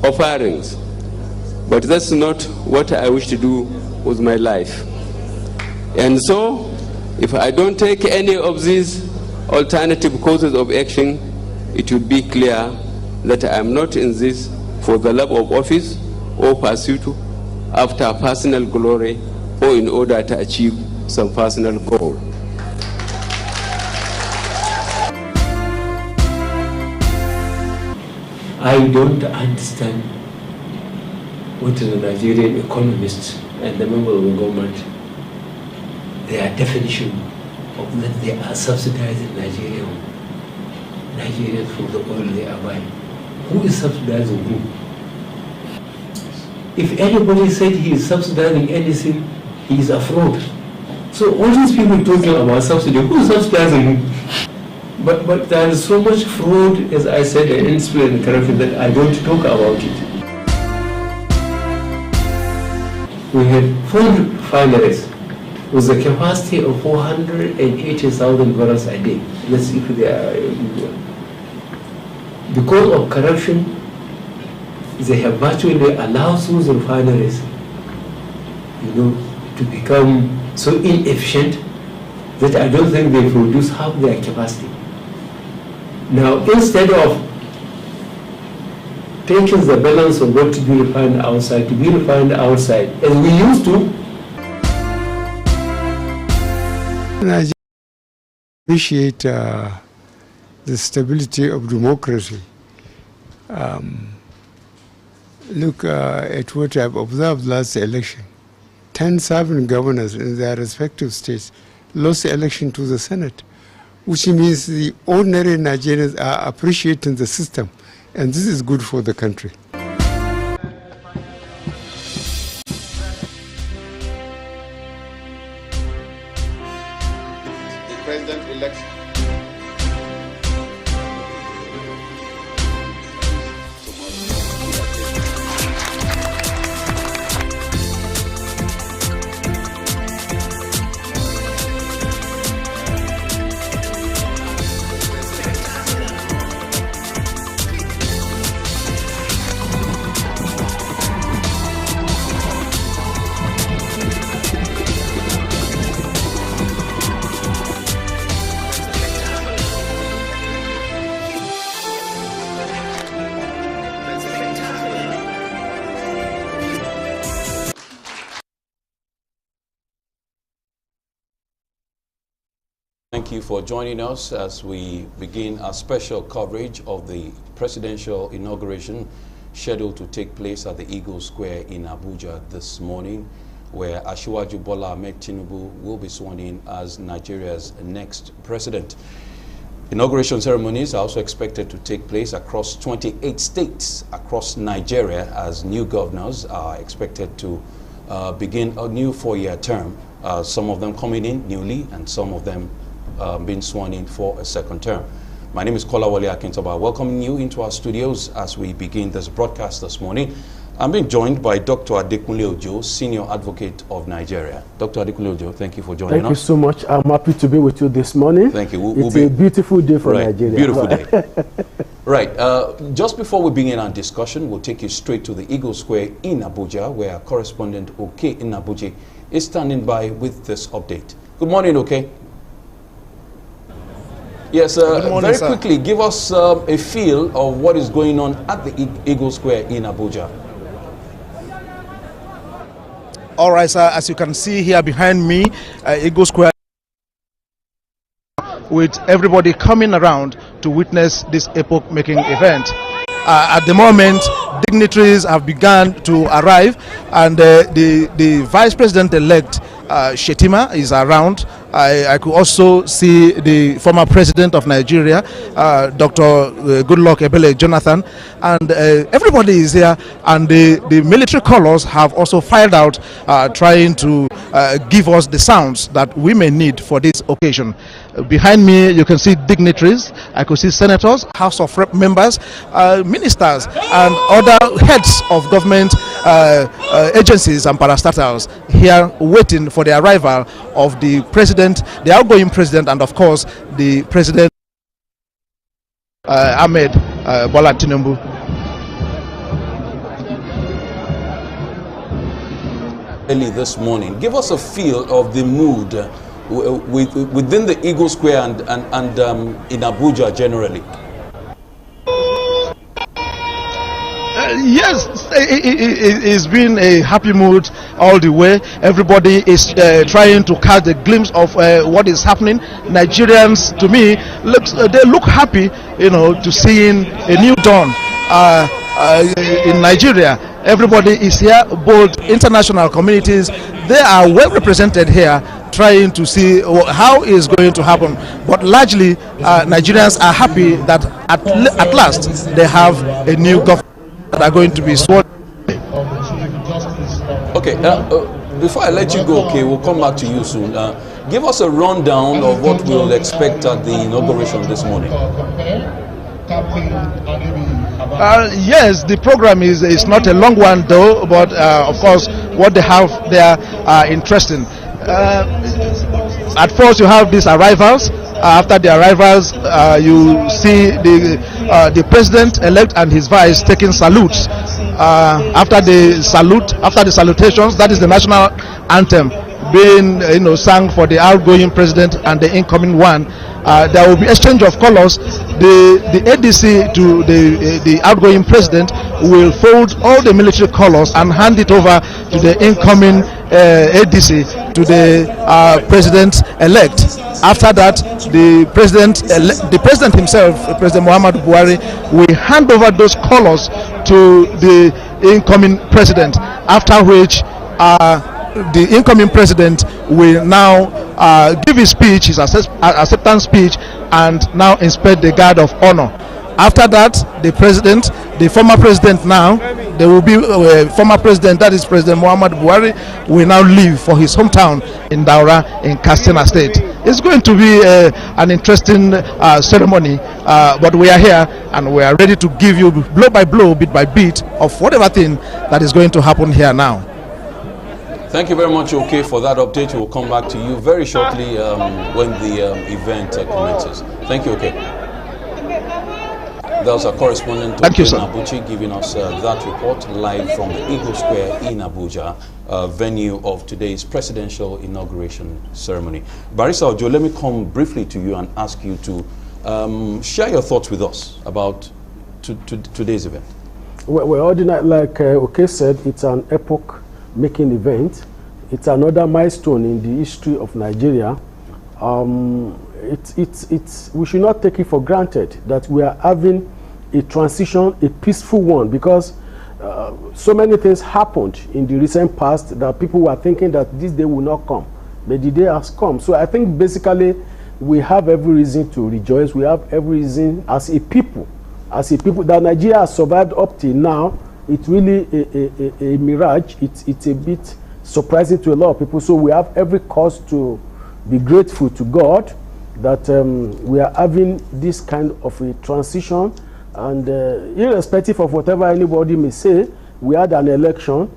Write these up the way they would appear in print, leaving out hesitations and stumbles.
offerings. But that's not what I wish to do with my life. And so, if I don't take any of these alternative courses of action, it will be clear that I am not in this for the love of office or pursuit after personal glory or in order to achieve some personal goal. I don't understand what the Nigerian economists and the members of the government, their definition of that they are subsidizing Nigerians for the oil they are buying. Who is subsidizing who? If anybody said he is subsidizing anything, he is a fraud. So all these people talking about subsidy, who is subsidizing who? But there is so much fraud, as I said, and indiscipline and corruption that I don't talk about it. We had 4 refineries with a capacity of 480,000 barrels a day. That's if they are. Because of corruption, they have virtually allowed those refineries, to become so inefficient that I don't think they produce half their capacity. Now, instead of taking the balance of what to be refined outside, as we used to. I appreciate the stability of democracy. Look at what I've observed last election. 10 serving governors in their respective states lost the election to the Senate, which means the ordinary Nigerians are appreciating the system, and this is good for the country. The president-elect Thank you for joining us as we begin our special coverage of the presidential inauguration scheduled to take place at the Eagle Square in Abuja this morning, where Asiwaju Bola Ahmed Tinubu will be sworn in as Nigeria's next president. Inauguration ceremonies are also expected to take place across 28 states across Nigeria, as new governors are expected to begin a new 4-year term, some of them coming in newly and some of them being sworn in for a second term. My name is Kolawole Akintoba, welcoming you into our studios as we begin this broadcast this morning. I'm being joined by Dr. Adekunle Ojo, Senior Advocate of Nigeria. Dr. Adekunle Ojo, thank you for joining us. Thank you so much. I'm happy to be with you this morning. Thank you. It's a beautiful day for Nigeria. Beautiful day. Right. Just before we begin our discussion, we'll take you straight to the Eagle Square in Abuja, where our correspondent Oke in Abuja is standing by with this update. Good morning, Oke. Yes, very quickly, give us a feel of what is going on at the Eagle Square in Abuja. All right, sir, as you can see here behind me, Eagle Square, with everybody coming around to witness this epoch-making event. At the moment, dignitaries have begun to arrive, and the Vice President-elect Shetima is around. I could also see the former president of Nigeria, Dr. Goodluck Ebele Jonathan, and everybody is here, and the military colors have also filed out, trying to give us the sounds that we may need for this occasion. Behind me, you can see dignitaries. I could see senators, House of Rep members, ministers, and other heads of government agencies and parastatals here waiting for the arrival of the president, the outgoing president, and of course the president Ahmed Bola Tinubu. early this morning. Give us a feel of the mood within the Eagle Square and in Abuja generally. Yes, it's been a happy mood all the way. Everybody is trying to catch a glimpse of what is happening. Nigerians, to me, they look happy, to seeing a new dawn in Nigeria. Everybody is here, both international communities. They are well represented here, trying to see how it's going to happen. But largely, Nigerians are happy that at last they have a new government that are going to be sworn. Okay, before I let you go, okay, we'll come back to you soon. Give us a rundown of what we'll expect at the inauguration this morning. Yes, the program is not a long one though, but of course what they have there are interesting. At first you have these arrivals. After the arrivals, you see the president-elect and his vice taking salutes. After the salutations, that is the national anthem being sung for the outgoing president and the incoming one. There will be exchange of colors. The ADC to the outgoing president will fold all the military colors and hand it over to the incoming ADC to the president-elect. After that, the president himself, President Muhammadu Buhari, will hand over those colors to the incoming president. After which, the incoming president will now give his speech, his acceptance speech, and now inspect the guard of honor. After that, the former president now, there will be a former president, that is President Muhammad Buhari, will now leave for his hometown in Daura in Katsina State. It's going to be an interesting ceremony, but we are here and we are ready to give you blow by blow, bit by bit, of whatever thing that is going to happen here now. Thank you very much, OK, for that update. We'll come back to you very shortly when the event commences. Thank you, OK. That was our correspondent, Abuchi, giving us that report live from the Eagle Square in Abuja, venue of today's presidential inauguration ceremony. Barrister Ojo, let me come briefly to you and ask you to share your thoughts with us about today's event. Well, like OK said, it's an epoch-making event. It's another milestone in the history of Nigeria. We should not take it for granted that we are having a transition, a peaceful one, because so many things happened in the recent past that people were thinking that this day will not come, but the day has come. So I think basically we have every reason to rejoice. We have every reason as a people that Nigeria has survived up till now. It's really a mirage. It's a bit surprising to a lot of people. So we have every cause to be grateful to God that we are having this kind of a transition, and irrespective of whatever anybody may say, we had an election.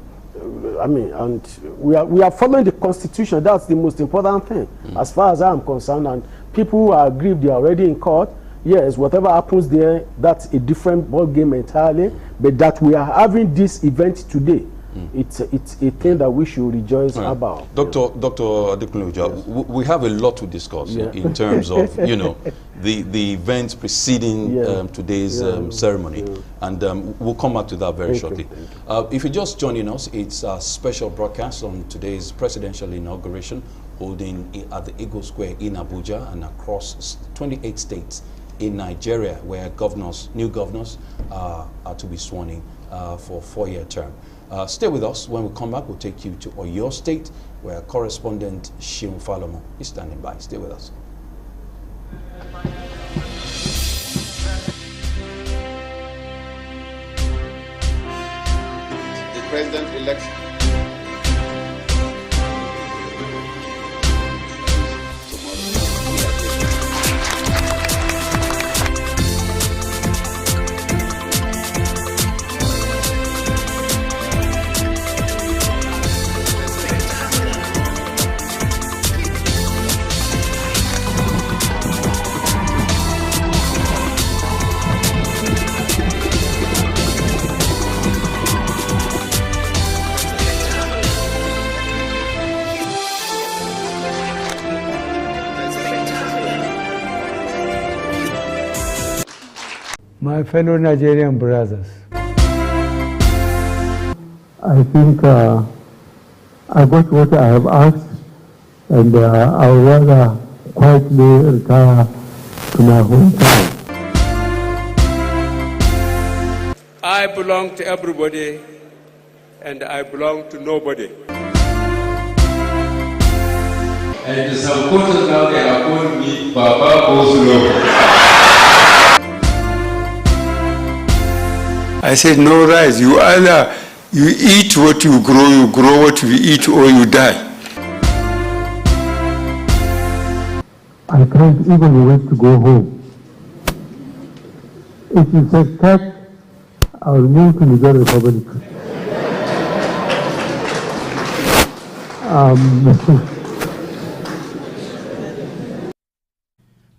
And we are following the Constitution. That's the most important thing, as far as I'm concerned. And people who are aggrieved, they are already in court. Yes, whatever happens there, that's a different ball game entirely. But that we are having this event today, it's a thing that we should rejoice about. Dr. Adekunle, we have a lot to discuss in terms of the events preceding today's ceremony, and we'll come back to that very shortly. If you're just joining us, it's a special broadcast on today's presidential inauguration holding at the Eagle Square in Abuja and across 28 states in Nigeria, where new governors are to be sworn in for a 4-year term. Stay with us. When we come back, we'll take you to Oyo State, where correspondent Shion Falomo is standing by. Stay with us. The president-elect My fellow Nigerian brothers, I think I got what I have asked, and I would rather quietly retire to my hometown. I belong to everybody, and I belong to nobody. And in some quarters now they are calling me Baba Oslo. I said, no rice. You either you eat what you grow what you eat, or you die. I can't even wait to go home. If you say cut, I will move to Niger Republic.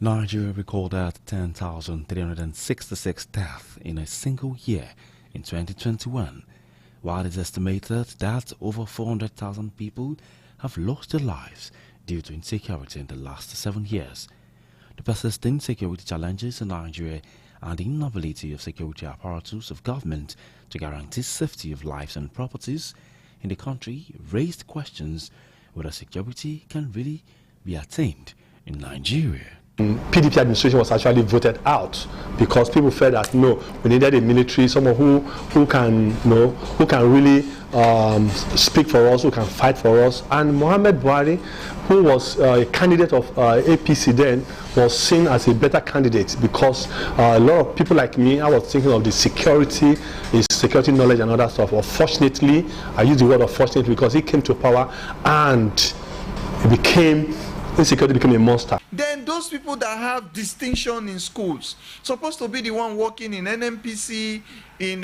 Nigeria recorded 10,366 deaths in a single year in 2021, while it is estimated that over 400,000 people have lost their lives due to insecurity in the last 7 years. The persistent security challenges in Nigeria and the inability of security apparatus of government to guarantee safety of lives and properties in the country raised questions whether security can really be attained in Nigeria. PDP administration was actually voted out because people felt that no, we needed a military, someone who can really speak for us, who can fight for us. And Muhammad Buhari, who was a candidate of APC then, was seen as a better candidate because a lot of people like me, I was thinking of the security, his security knowledge and other stuff. Unfortunately, I use the word unfortunately because he came to power and insecurity became a monster. Then those people that have distinction in schools, supposed to be the one working in NNPC, in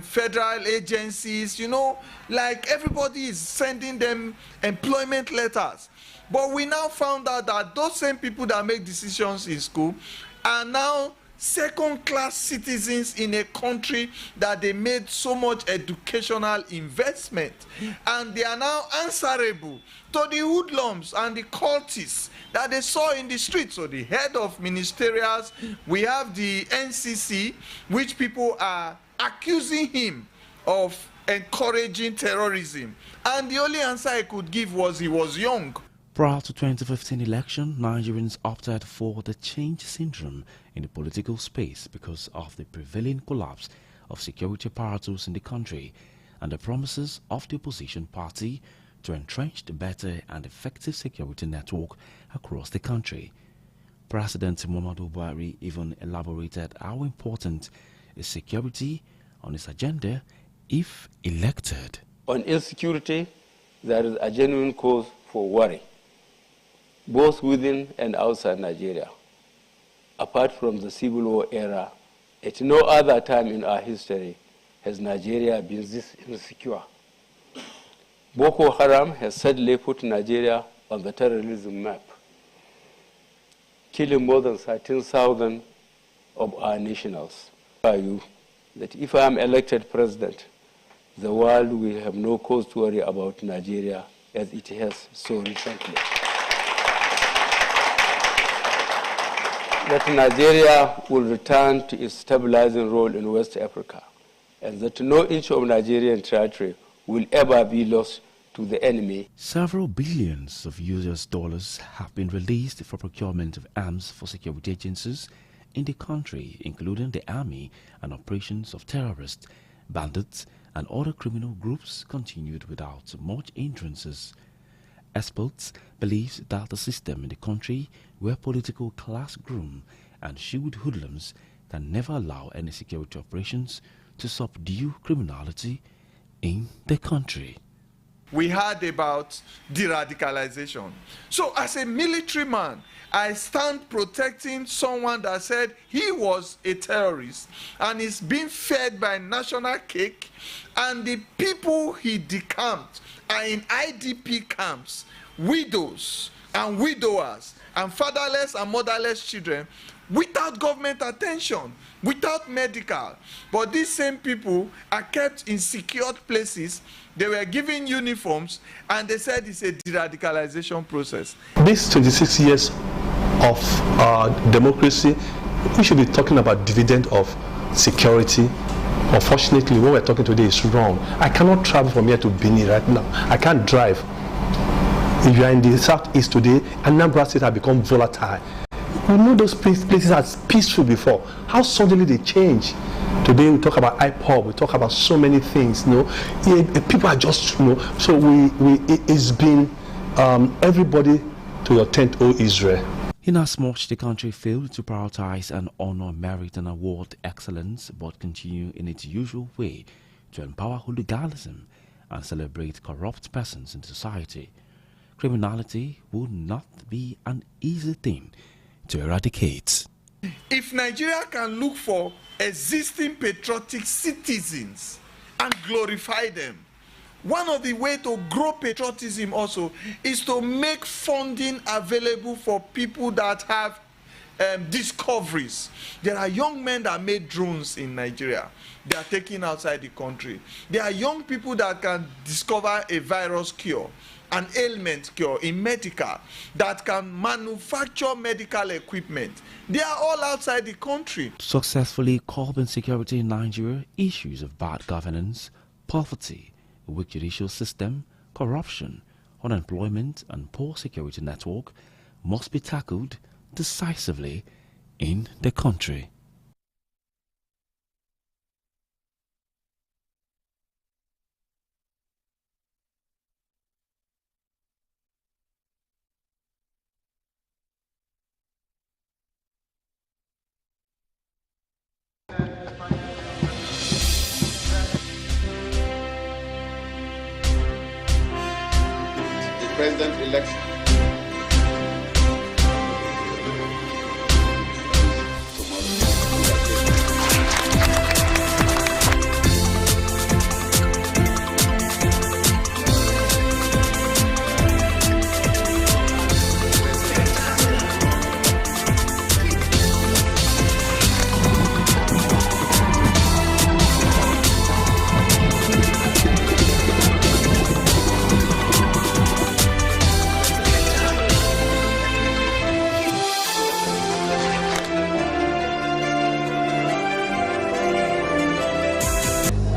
federal agencies, you know, like everybody is sending them employment letters. But we now found out that those same people that make decisions in school are now second-class citizens in a country that they made so much educational investment, and they are now answerable to the hoodlums and the cultists that they saw in the streets. So the head of ministerials, we have the NCC, which people are accusing him of encouraging terrorism, and the only answer I could give was he was young. Prior to 2015 election, Nigerians opted for the change syndrome in the political space because of the prevailing collapse of security apparatus in the country and the promises of the opposition party to entrench the better and effective security network across the country. President Muhammadu Buhari even elaborated how important is security on his agenda if elected. On insecurity, there is a genuine cause for worry, both within and outside Nigeria. Apart from the civil war era, at no other time in our history has Nigeria been this insecure. Boko Haram has suddenly put Nigeria on the terrorism map, killing more than 13,000 of our nationals. I tell you that if I am elected president, the world will have no cause to worry about Nigeria as it has so recently. That Nigeria will return to its stabilizing role in West Africa, and that no inch of Nigerian territory will ever be lost to the enemy. Several billions of US dollars have been released for procurement of arms for security agencies in the country, including the army, and operations of terrorists, bandits, and other criminal groups continued without much hindrances. Experts believe that the system in the country where political class groom and shield hoodlums can never allow any security operations to subdue criminality in the country. We heard about de-radicalization. So as a military man, I stand protecting someone that said he was a terrorist and is being fed by national cake, and the people he decamped are in IDP camps, widows and widowers and fatherless and motherless children, without government attention, without medical. But these same people are kept in secured places. They were given uniforms, and they said it's a de-radicalization process. This 26 years of democracy we should be talking about dividend of security. Unfortunately, what we're talking today is wrong. I cannot travel from here to Benin right now. I can't drive. If you are in the southeast today, Anambra State has become volatile. We know those places as peaceful before. How suddenly they change. Today we talk about IPOB, we talk about so many things. People are just, so it's been everybody to your tent, O Israel. Inasmuch the country failed to prioritize and honor merit and award excellence, but continue in its usual way to empower hooliganism and celebrate corrupt persons in society, criminality would not be an easy thing to eradicate. If Nigeria can look for existing patriotic citizens and glorify them, one of the ways to grow patriotism also is to make funding available for people that have discoveries. There are young men that made drones in Nigeria. They are taken outside the country. There are young people that can discover a virus cure, an ailment cure in medical, that can manufacture medical equipment. They are all outside the country. Successfully curbing security in Nigeria, issues of bad governance, poverty, weak judicial system, corruption, unemployment and poor security network must be tackled decisively in the country. President election.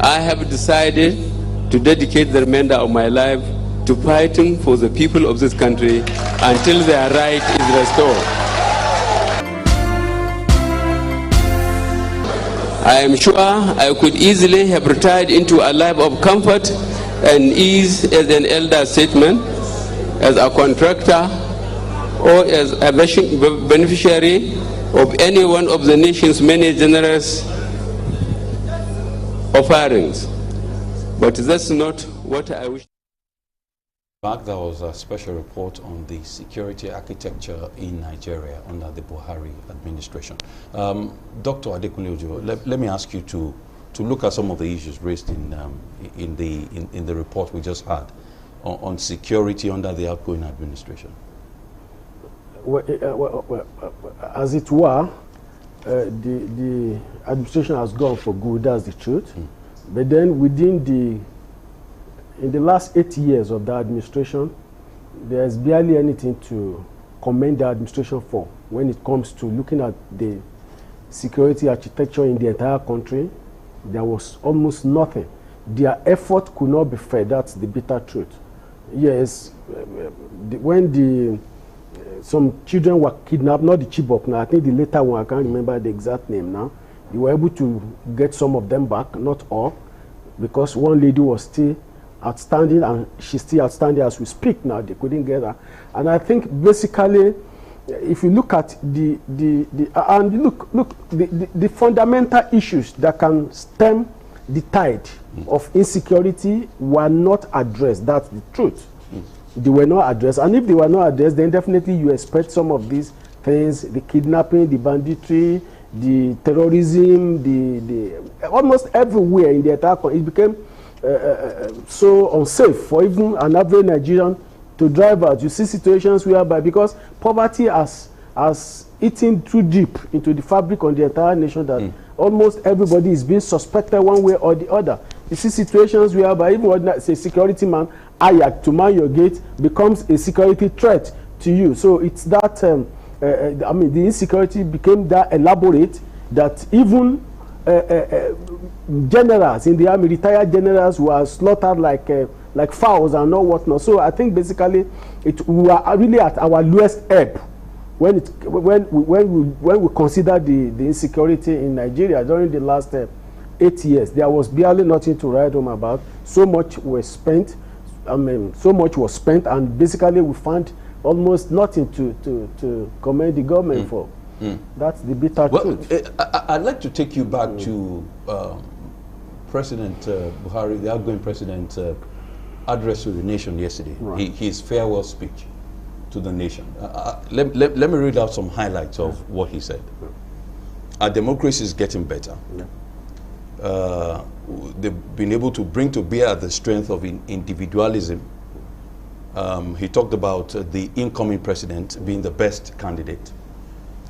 I have decided to dedicate the remainder of my life to fighting for the people of this country until their right is restored. I am sure I could easily have retired into a life of comfort and ease as an elder statesman, as a contractor, or as a beneficiary of any one of the nation's many generous offerings. But that's not what I wish. Back, there was a special report on the security architecture in Nigeria under the Buhari administration. Dr. Adekunle Ojo, let me ask you to look at some of the issues raised in the report we just had on security under the outgoing administration. Well, as it were, the administration has gone for good, that's the truth. But then in the last 8 years of the administration, there's barely anything to commend the administration for when it comes to looking at the security architecture in the entire country. There was almost nothing. Their effort could not be fair, that's the bitter truth. Yes, when some children were kidnapped, not the Chibok now, I think the later one, I can't remember the exact name now. They were able to get some of them back, not all, because one lady was still outstanding, and she's still outstanding as we speak now. They couldn't get her. And I think basically, if you look at the fundamental issues that can stem the tide of insecurity were not addressed. That's the truth. They were not addressed, and if they were not addressed, then definitely you expect some of these things, the kidnapping, the banditry, the terrorism, the almost everywhere in the entire country, it became so unsafe for even an average Nigerian to drive out. You see situations whereby, because poverty has eaten too deep into the fabric of the entire nation, that almost everybody is being suspected one way or the other. You see situations whereby even when a security man hired to man your gate becomes a security threat to you. So it's that I mean, the insecurity became that elaborate that even generals in the army, retired generals, were slaughtered like fowls and all whatnot. So I think basically we are really at our lowest ebb when we consider the insecurity in Nigeria during the last 8 years. There was barely nothing to write home about. So much was spent. I mean, so much was spent, and basically we found almost nothing to commend the government for. That's the bitter truth. I'd like to take you back to President Buhari, the outgoing president, address to the nation yesterday. Right. His farewell speech to the nation. Let me read out some highlights of what he said. Our democracy is getting better. They've been able to bring to bear the strength of individualism. He talked about the incoming president being the best candidate.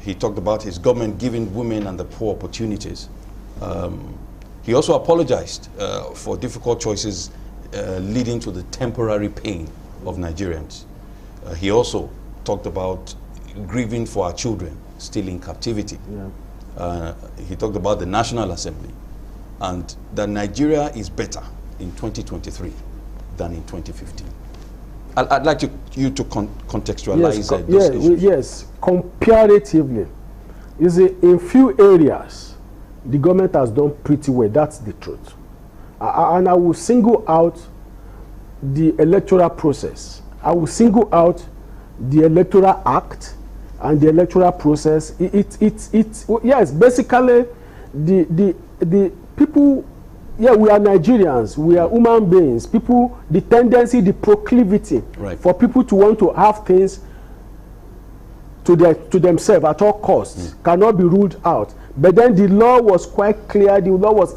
He talked about his government giving women and the poor opportunities. He also apologized for difficult choices leading to the temporary pain of Nigerians. He also talked about grieving for our children still in captivity. He talked about the National Assembly and that Nigeria is better in 2023 than in 2015. I'd like you to contextualize those issues. Yes, comparatively. You see, in few areas, the government has done pretty well. That's the truth. And I will single out the electoral process. I will single out the Electoral Act and the electoral process. Yes, basically, the people. Yeah, we are Nigerians. We are human beings. People, the tendency, the proclivity for people to want to have things to themselves at all costs cannot be ruled out. But then the law was quite clear. The law was,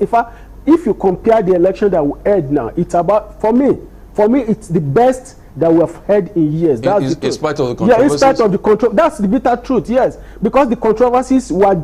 if you compare the election that we had now, it's about, for me, it's the best that we have had in years. That's in spite of the controversies? Yeah, in spite of the controversies. That's the bitter truth, yes. Because the controversies were a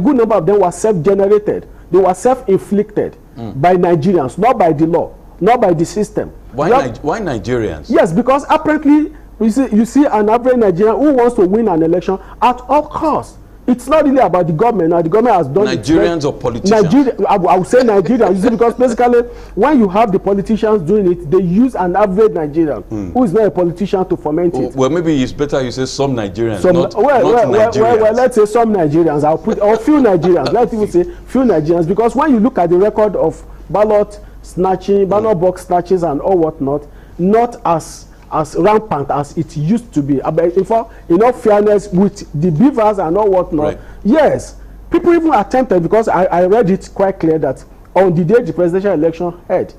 good number of them were self-generated. They were self-inflicted by Nigerians, not by the law, not by the system. Why Nigerians? Yes, because apparently you see an average Nigerian who wants to win an election at all costs. It's not really about the government. Now the government has done Nigerians or politicians? I would say Nigerians. You see, because basically when you have the politicians doing it, they use an average Nigerian who is not a politician to foment it. Well, maybe it's better you say some Nigerians, not Nigerians. Well, let's say some Nigerians. I'll put or few Nigerians. Let's even say few Nigerians, because when you look at the record of ballot snatching, ballot box snatches, and all whatnot, not as rampant as it used to be. But in all fairness, with the beavers and all whatnot, yes, people even attempted, because I read it quite clear that on the day the presidential election had,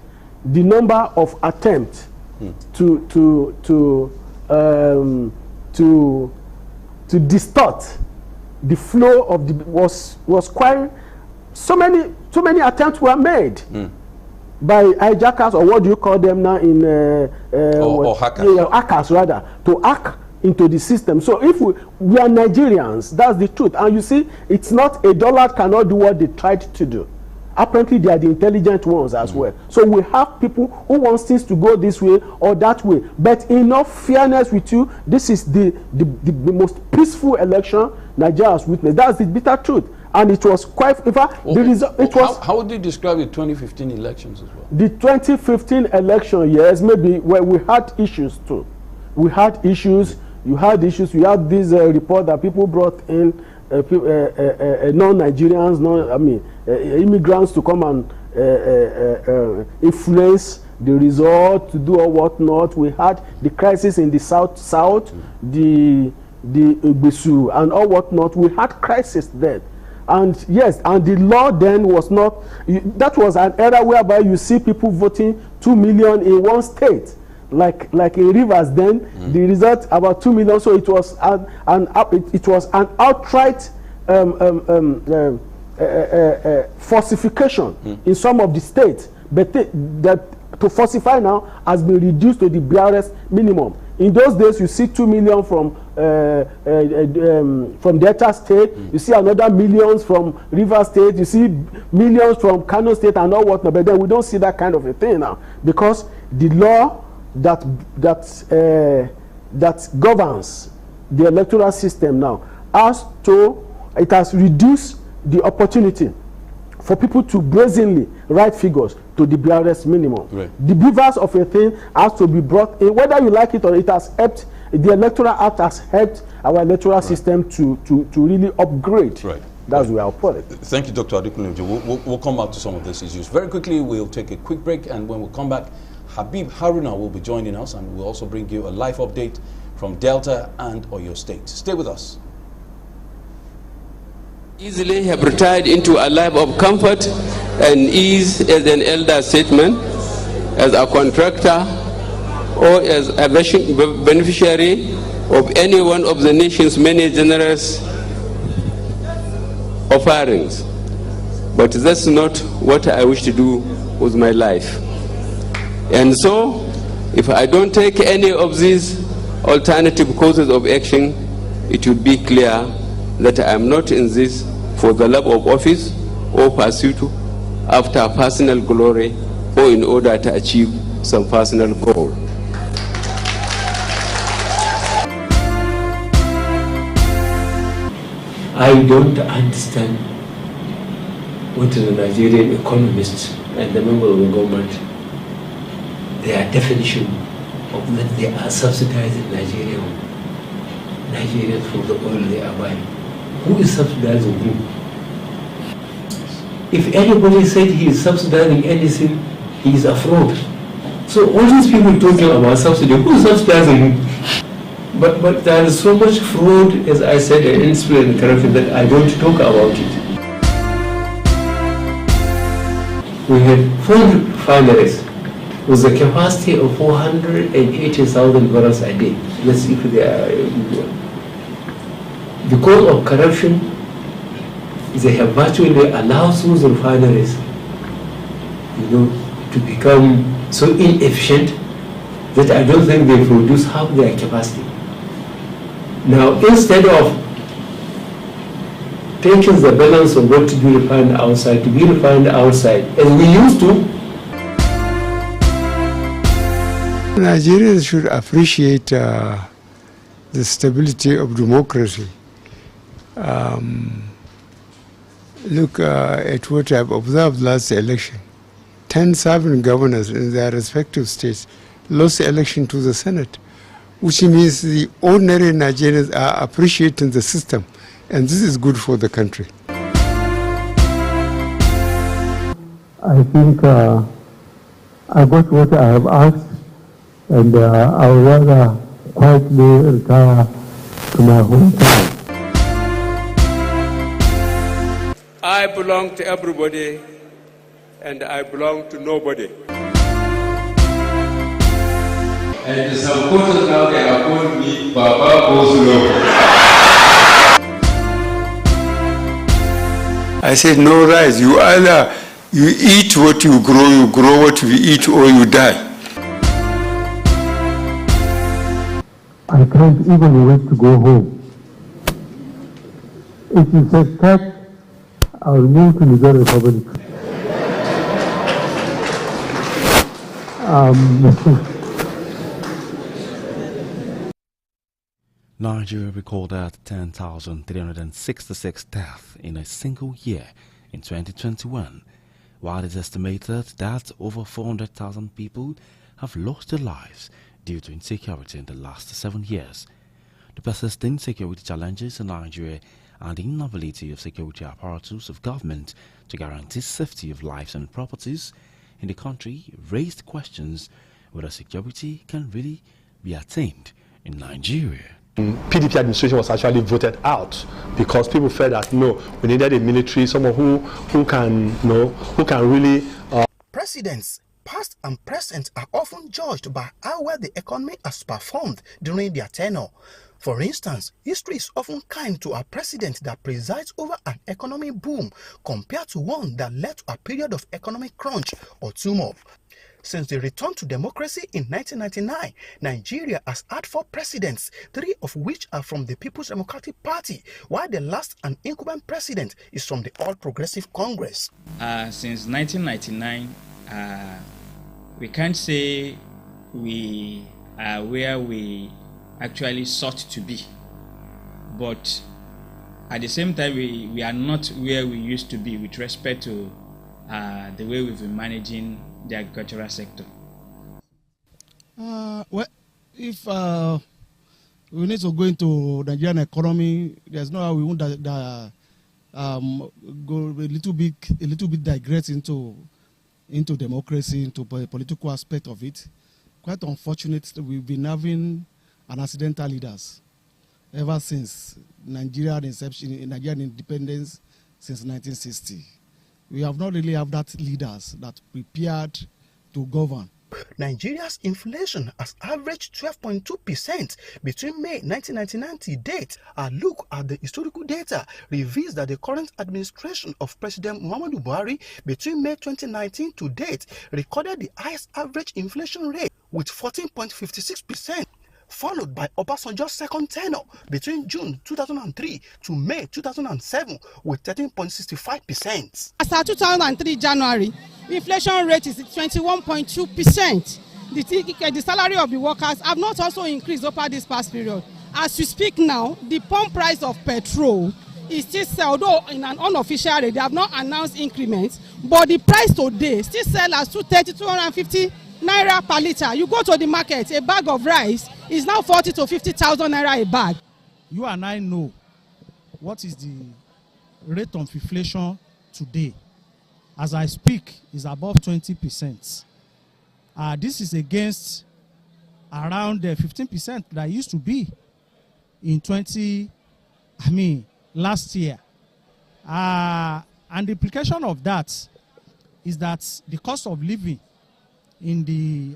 the number of attempts to distort the flow of the was quite so many attempts were made. By hijackers, or what do you call them now in or hackers. Hackers rather, to hack into the system. So if we are Nigerians, that's the truth. And you see, it's not a dollar cannot do what they tried to do. Apparently they are the intelligent ones as well. So we have people who want things to go this way or that way. But in all fairness with you, this is the most peaceful election Nigeria has witnessed. That's the bitter truth. And it was quite, in fact, the result, it was... How would you describe the 2015 elections as well? The 2015 election, yes, maybe where we had issues too. We had issues, you had issues, we had this report that people brought in, non-Nigerians, immigrants to come and influence the result, to do or whatnot. We had the crisis in the south, the Igbesu and all whatnot. We had crisis then. And yes, and the law then was not, that was an era whereby you see people voting 2 million in one state, like in Rivers then, the result about 2 million. So it was an outright falsification in some of the states, but that to falsify now has been reduced to the barest minimum. In those days, you see 2 million from Delta State, you see another millions from River State, you see millions from Kano State and all whatnot. But then we don't see that kind of a thing now, because the law that governs the electoral system now it has reduced the opportunity for people to brazenly write figures to the barest minimum. Right. The beavers of a thing has to be brought in, whether you like it or it has helped. The Electoral Act has helped our electoral system to really upgrade. Right. That's where I'll put it. Thank you, Dr. Adekunle. We'll come back to some of these issues. Very quickly, we'll take a quick break, and when we come back, Habib Haruna will be joining us, and we'll also bring you a live update from Delta and Oyo State. Stay with us. Easily have retired into a life of comfort and ease as an elder statesman, as a contractor, or as a beneficiary of any one of the nation's many generous offerings. But that's not what I wish to do with my life. And so, if I don't take any of these alternative courses of action, it will be clear that I am not in this for the love of office or pursuit after personal glory or in order to achieve some personal goal. I don't understand what the Nigerian economists and the members of the government, their definition of that they are subsidizing Nigerians for the oil they are buying. Who is subsidizing who? If anybody said he is subsidizing anything, he is a fraud. So all these people talking about subsidy, who is subsidizing who? But there is so much fraud, as I said, and indiscipline and corruption that I don't talk about it. We had 4 refineries with a capacity of 480,000 barrels a day. Let's see if they are. Because of corruption, they have virtually allowed those refineries, to become so inefficient that I don't think they produce half their capacity. Now, instead of taking the balance of what to be refined outside, as we used to. Nigerians should appreciate the stability of democracy. Look at what I've observed last election. 10 serving governors in their respective states lost the election to the Senate, which means the ordinary Nigerians are appreciating the system, and this is good for the country. I think I got what I have asked, and I would rather quietly retire to my hometown. I belong to everybody, and I belong to nobody. And in some quarters now they are calling me Baba Bozulo. I said, no rise. You either you eat what you grow what you eat, or you die. I can't even wait to go home. If you say start, I will move to Niger Republic. Nigeria recorded 10,366 deaths in a single year in 2021, while it is estimated that over 400,000 people have lost their lives due to insecurity in the last 7 years. The persistent security challenges in Nigeria and the inability of security apparatus of government to guarantee safety of lives and properties in the country raised questions whether security can really be attained in Nigeria. PDP administration was actually voted out because people felt that no, we needed a military, someone who can really. Presidents, past and present, are often judged by how well the economy has performed during their tenure. For instance, history is often kind to a president that presides over an economic boom compared to one that led to a period of economic crunch or tumult. Since the return to democracy in 1999, Nigeria has had 4 presidents, 3 of which are from the People's Democratic Party, while the last and incumbent president is from the All Progressive Congress. Since 1999, we can't say we are where we actually sought to be. but at the same time, we are not where we used to be with respect to the way we've been managing the agricultural sector. Well, if we need to go into Nigerian economy, there's no how we won't go a little bit digress into democracy, into the political aspect of it. Quite unfortunate that we've been having an accidental leaders ever since Nigerian independence since 1960. We have not really have that leaders that prepared to govern. Nigeria's inflation has averaged 12.2% between May 1999 to date. A look at the historical data reveals that the current administration of President Muhammadu Buhari between May 2019 to date recorded the highest average inflation rate with 14.56%. Followed by Obasanjo's second tenure between June 2003 to May 2007 with 13.65%. As of 2003 January, inflation rate is 21.2%. The salary of the workers have not also increased over this past period. As we speak now, the pump price of petrol is still sold, although in an unofficial rate, they have not announced increments, but the price today still sells as 250 naira per liter. You go to the market, a bag of rice is now 40 to 50,000 naira a bag. You and I know what is the rate of inflation today. As I speak, is above 20%. This is against around 15% that used to be in last year. And the implication of that is that the cost of living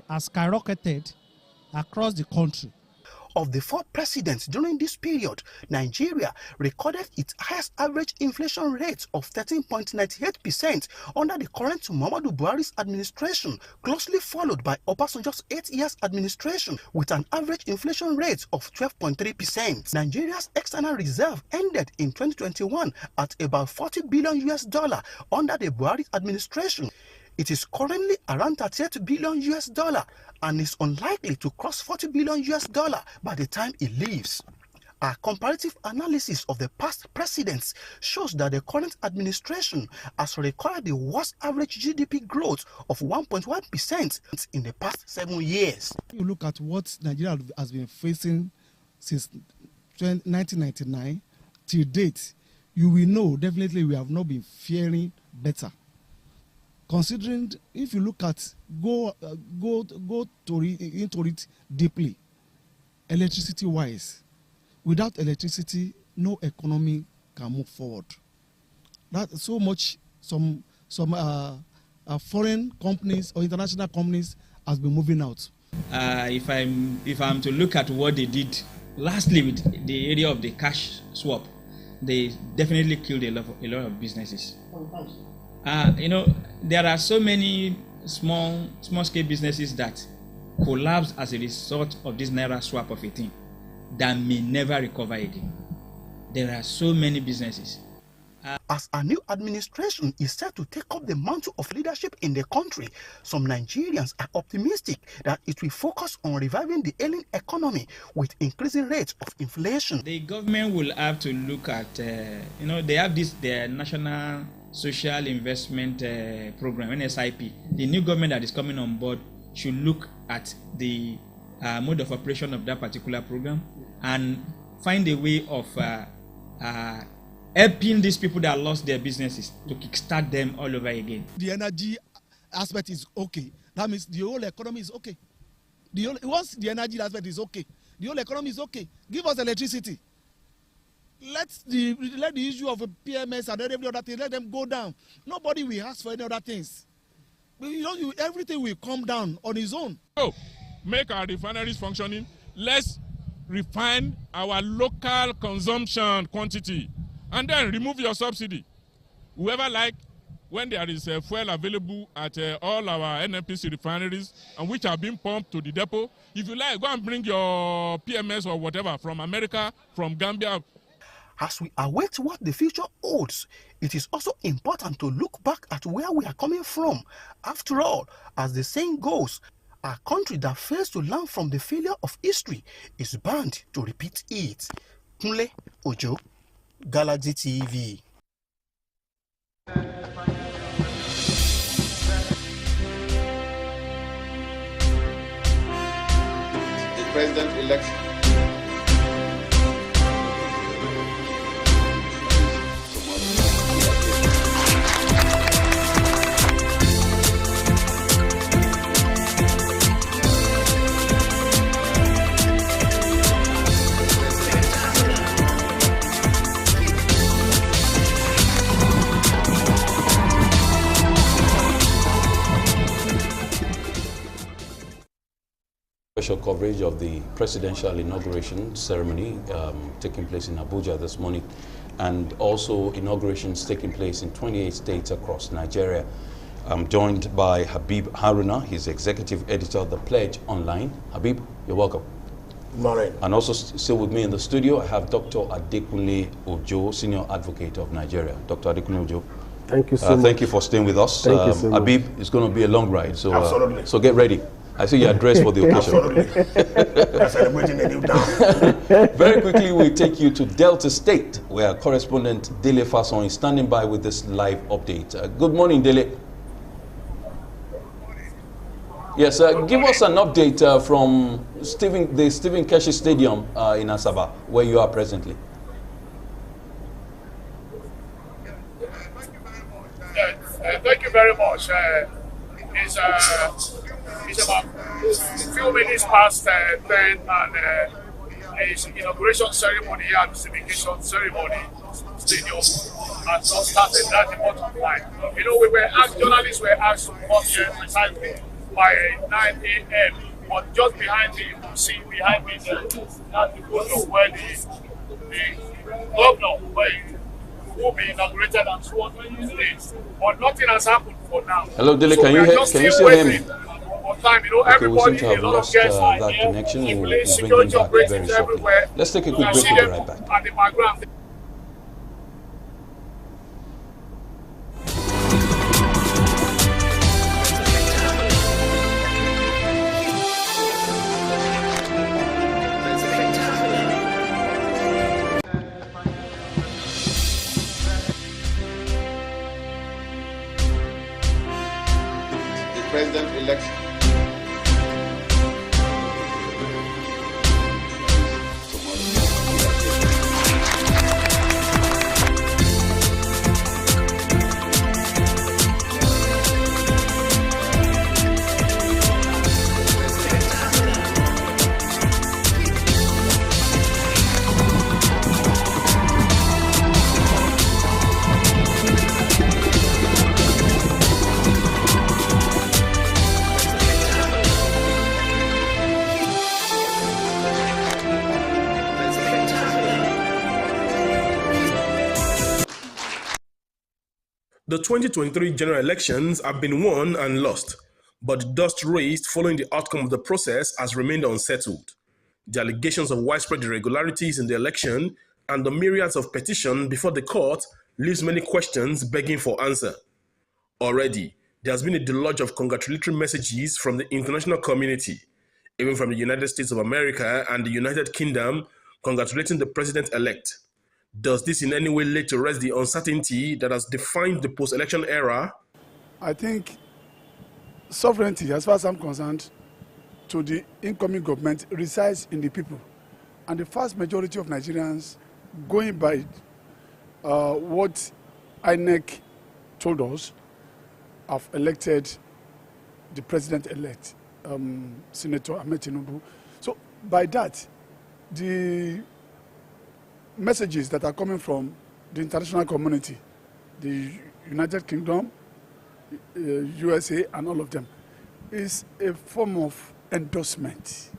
has skyrocketed across the country. Of the 4 presidents during this period, Nigeria recorded its highest average inflation rate of 13.98% under the current Muhammadu Buhari's administration, closely followed by Obasanjo's 8 years administration with an average inflation rate of 12.3%. Nigeria's external reserve ended in 2021 at about $40 billion under the Buhari administration. It is currently around $38 billion and is unlikely to cross $40 billion by the time it leaves. A comparative analysis of the past presidents shows that the current administration has recorded the worst average GDP growth of 1.1% in the past 7 years. You look at what Nigeria has been facing since 1999 till date, you will know definitely we have not been faring better. Considering, if you look at go into it deeply, electricity-wise, without electricity, no economy can move forward. That so much some foreign companies or international companies has been moving out. If I'm to look at what they did lastly with the area of the cash swap, they definitely killed a lot of businesses. There are so many small-scale businesses that collapsed as a result of this naira swap of a thing that may never recover again. There are so many businesses. As a new administration is set to take up the mantle of leadership in the country, some Nigerians are optimistic that it will focus on reviving the ailing economy with increasing rates of inflation. The government will have to look at, they have their National Social Investment Program, NSIP. The new government that is coming on board should look at the mode of operation of that particular program and find a way of helping these people that lost their businesses to kickstart them all over again. The energy aspect is okay. That means the whole economy is okay. Once the energy aspect is okay, the whole economy is okay. Give us electricity. Let the issue of a PMS and every other thing, let them go down. Nobody will ask for any other things. Everything will come down on its own. So, make our refineries functioning. Let's refine our local consumption quantity. And then remove your subsidy. Whoever when there is fuel available at all our NNPC refineries and which are being pumped to the depot, if you like, go and bring your PMS or whatever from America, from Gambia. As we await what the future holds, it is also important to look back at where we are coming from. After all, as the saying goes, a country that fails to learn from the failure of history is bound to repeat it. Kunle Ojo, Galaxytv. The president-elect Special coverage of the presidential inauguration ceremony taking place in Abuja this morning, and also inaugurations taking place in 28 states across Nigeria. I'm joined by Habib Haruna, he's executive editor of The Pledge Online. Habib, you're welcome. Good morning. And also still with me in the studio, I have Dr. Adekunle Ojo, senior advocate of Nigeria. Dr. Adekunle Ojo. Thank you so much. Thank you for staying with us. Thank you so much. Habib, it's going to be a long ride, so Absolutely. So get ready. I see you're dressed for the occasion. Absolutely. We're celebrating a new town. Very quickly, we take you to Delta State, where correspondent Dele Fason is standing by with this live update. Good morning, Dele. Yes, give us an update from the Stephen Keshi Stadium in Asaba, where you are presently. Thank you very much. It's about a few minutes past 10, and his inauguration ceremony and certification ceremony stadium has not started. That's the bottom line. You know, journalists were asked to come here precisely by 9 a.m. But just behind me, you can see behind me there, that's the photo where the governor will be inaugurated and sworn today. But nothing has happened for now. Hello, Dele, So can you still hear me? Time, you know, Okay, we seem everybody, to have a lot of lost guests are that here. connection. We'll bring them Security back very operations shortly. everywhere. Let's take a quick You break see and be them right back. at the background. the president-elect The 2023 general elections have been won and lost, but the dust raised following the outcome of the process has remained unsettled. The allegations of widespread irregularities in the election and the myriads of petitions before the court leaves many questions begging for answer. Already, there has been a deluge of congratulatory messages from the international community, even from the United States of America and the United Kingdom, congratulating the president-elect. Does this in any way lead to rest the uncertainty that has defined the post-election era? I think sovereignty, as far as I'm concerned, to the incoming government resides in the people. And the vast majority of Nigerians, going by what INEC told us, have elected the president-elect, Senator Ahmed Tinubu. So by that, the messages that are coming from the international community, the United Kingdom, USA, and all of them, is a form of endorsement.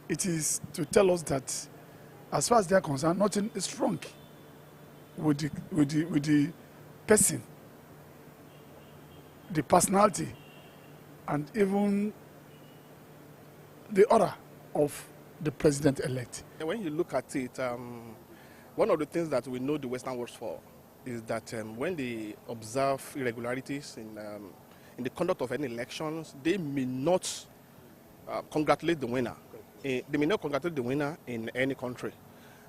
It is to tell us that, as far as they are concerned, nothing is wrong with the person, the personality, and even the aura of the president-elect. When you look at it, one of the things that we know the Western works for is that when they observe irregularities in the conduct of any elections, they may not congratulate the winner. They may not congratulate the winner in any country.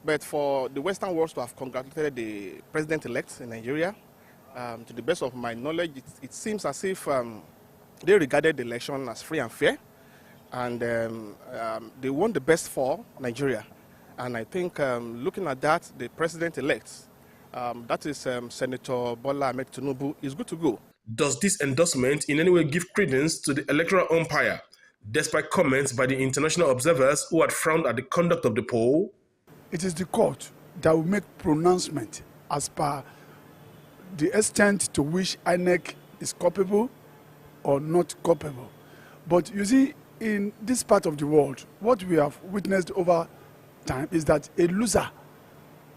But for the Western world to have congratulated the president-elect in Nigeria, to the best of my knowledge, it seems as if they regarded the election as free and fair, and they want the best for Nigeria. And I think looking at that, the president-elect, that is Senator Bola Ahmed Tinubu, is good to go. Does this endorsement in any way give credence to the electoral umpire, despite comments by the international observers who had frowned at the conduct of the poll? It is the court that will make pronouncement as per the extent to which INEC is culpable or not culpable. But you see, in this part of the world, what we have witnessed over time is that a loser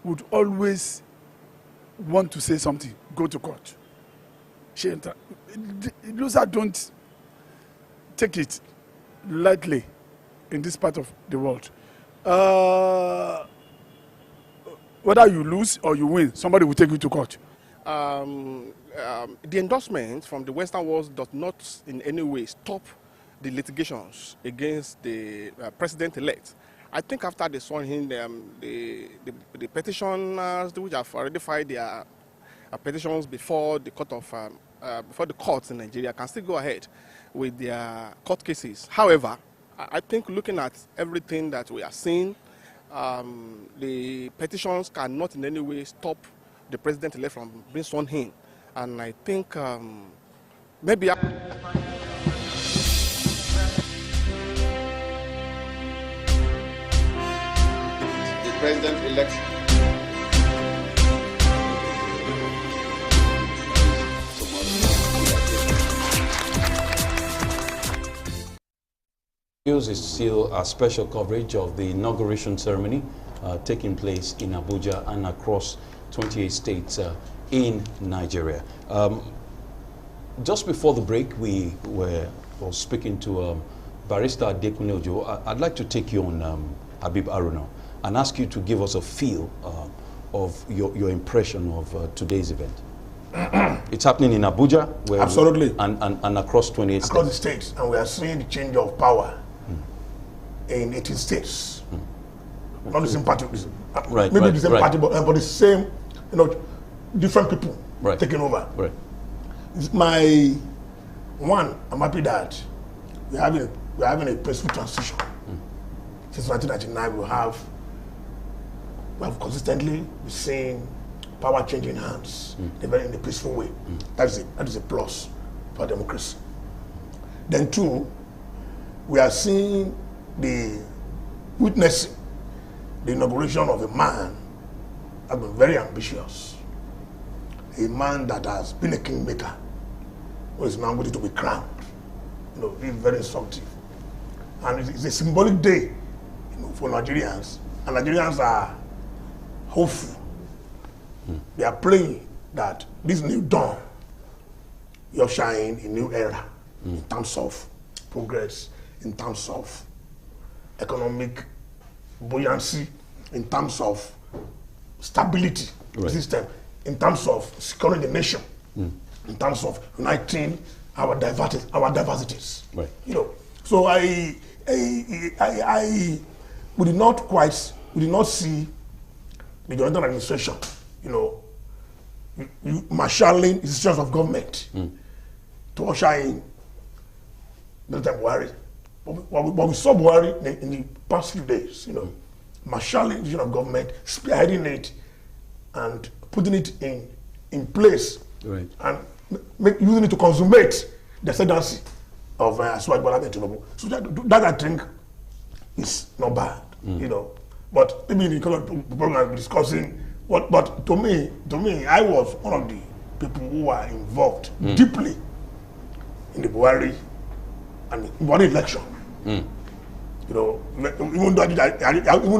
would always want to say something, go to court. Losers don't take it lightly in this part of the world. Whether you lose or you win, somebody will take you to court. The endorsement from the Western world does not in any way stop the litigations against the president-elect. I think after they sworn in, the petitioners which have already filed their petitions before the courts in Nigeria can still go ahead with their court cases. However, I think looking at everything that we are seeing, the petitions cannot in any way stop the president-elect from being sworn in, and I think maybe. President-elect. News is still a special coverage of the inauguration ceremony taking place in Abuja and across 28 states in Nigeria. Just before the break, we were speaking to Barrister Adekunle Ojo. I'd like to take you on Habib Haruna and ask you to give us a feel of your impression of today's event. It's happening in Abuja, where absolutely, and across 28 states. Across the states, and we are seeing the change of power in 18 states. Not the same party, right, maybe right, the same right. party, but the same, different people taking over. Right. I'm happy that we're having a peaceful transition. Since 1999, we have consistently been seeing power changing hands in a peaceful way. That is a plus for democracy. Then two, we are witnessing the inauguration of a man that has been very ambitious, a man that has been a kingmaker, who is now going to be crowned. He's very instructive, and it's a symbolic day for Nigerians, and Nigerians are hopeful. They are praying that this new dawn, you're shining a new era in terms of progress, in terms of economic buoyancy, in terms of stability system, in terms of securing the nation, in terms of uniting our diversities. Right. So we did not see the Jonathan administration, marshalling institutions of government to usher in Military Buhari. But we saw Buhari in the past few days, marshalling institutions of government, spearheading it, and putting it in place, right, and using it to consummate the ascendancy of Asuwaju Bola Ahmed Tinubu. So that I think is not bad, But maybe in the program we're discussing but to me, I was one of the people who were involved deeply in the Buhari and Buhari election. Even though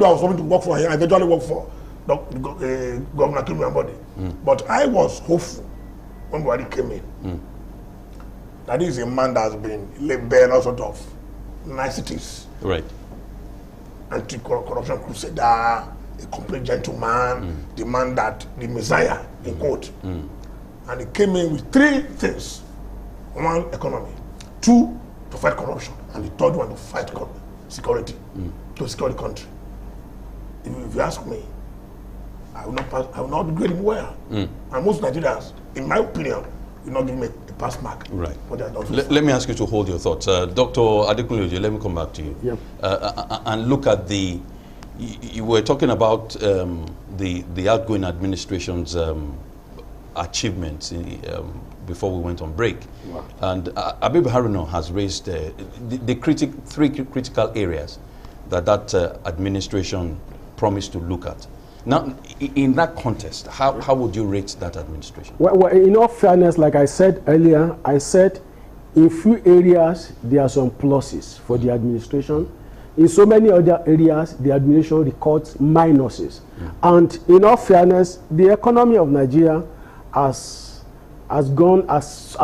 I was wanting to work for him, I eventually worked for Governor Kimberly. But I was hopeful when Buhari came in. That is a man that has been laid bare all sort of niceties. Right. Anti-corruption crusader, a complete gentleman, the man that the Messiah, in quote. And he came in with three things: one, economy; two, to fight corruption; and the third one, to fight security, to secure the country. If you ask me, I will not grade him well. And most Nigerians, in my opinion, will not give him a pass mark. Right. Let me ask you to hold your thoughts. Dr. Adekunle, let me come back to you. Yep. And look at you were talking about the outgoing administration's achievements before we went on break. Wow. And Abib Haruna has raised three critical areas that administration promised to look at. Now, in that context, how would you rate that administration? Well, in all fairness, like I said earlier, I said in few areas there are some pluses for the administration. In so many other areas, the administration records minuses. And in all fairness, the economy of Nigeria has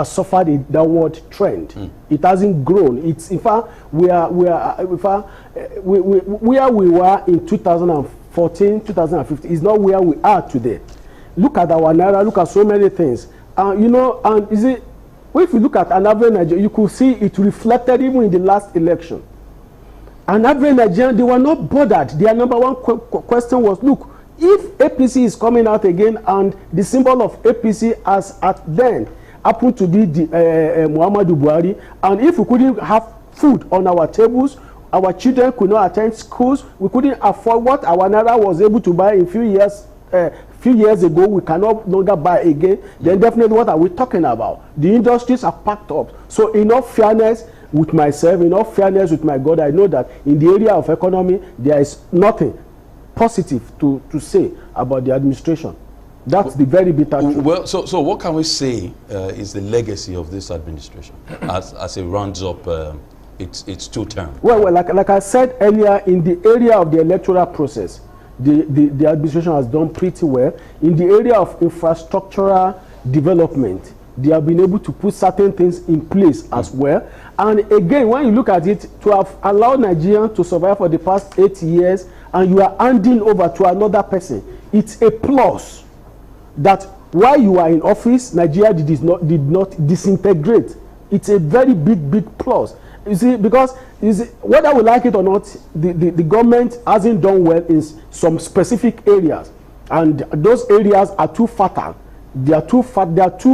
suffered a downward trend. It hasn't grown. It's in fact where we were in 2014, 2015 is not where we are today. Look at our naira. Look at so many things. You know, and is it? Well, if you look at an average Nigerian, you could see it reflected even in the last election. An average Nigerian, they were not bothered. Their number one question was, look, if APC is coming out again and the symbol of APC as at then happened to be the Muhammadu Buhari, and if we couldn't have food on our tables, our children could not attend schools, we couldn't afford what our naira was able to buy in few years ago, we cannot longer buy again, then definitely what are we talking about? The industries are packed up. So in all fairness with myself, in all fairness with my God, I know that in the area of economy, there is nothing positive to say about the administration. That's the very bitter truth. Well, so what can we say is the legacy of this administration as it rounds up its 2 terms? Well, like I said earlier, in the area of the electoral process, the administration has done pretty well. In the area of infrastructural development, they have been able to put certain things in place as well. And again, when you look at it, to have allowed Nigeria to survive for the past 8 years, and you are handing over to another person, it's a plus that while you are in office, Nigeria did not disintegrate. It's a very big plus. You see, because whether we like it or not, the government hasn't done well in some specific areas, and those areas are too fertile. They are too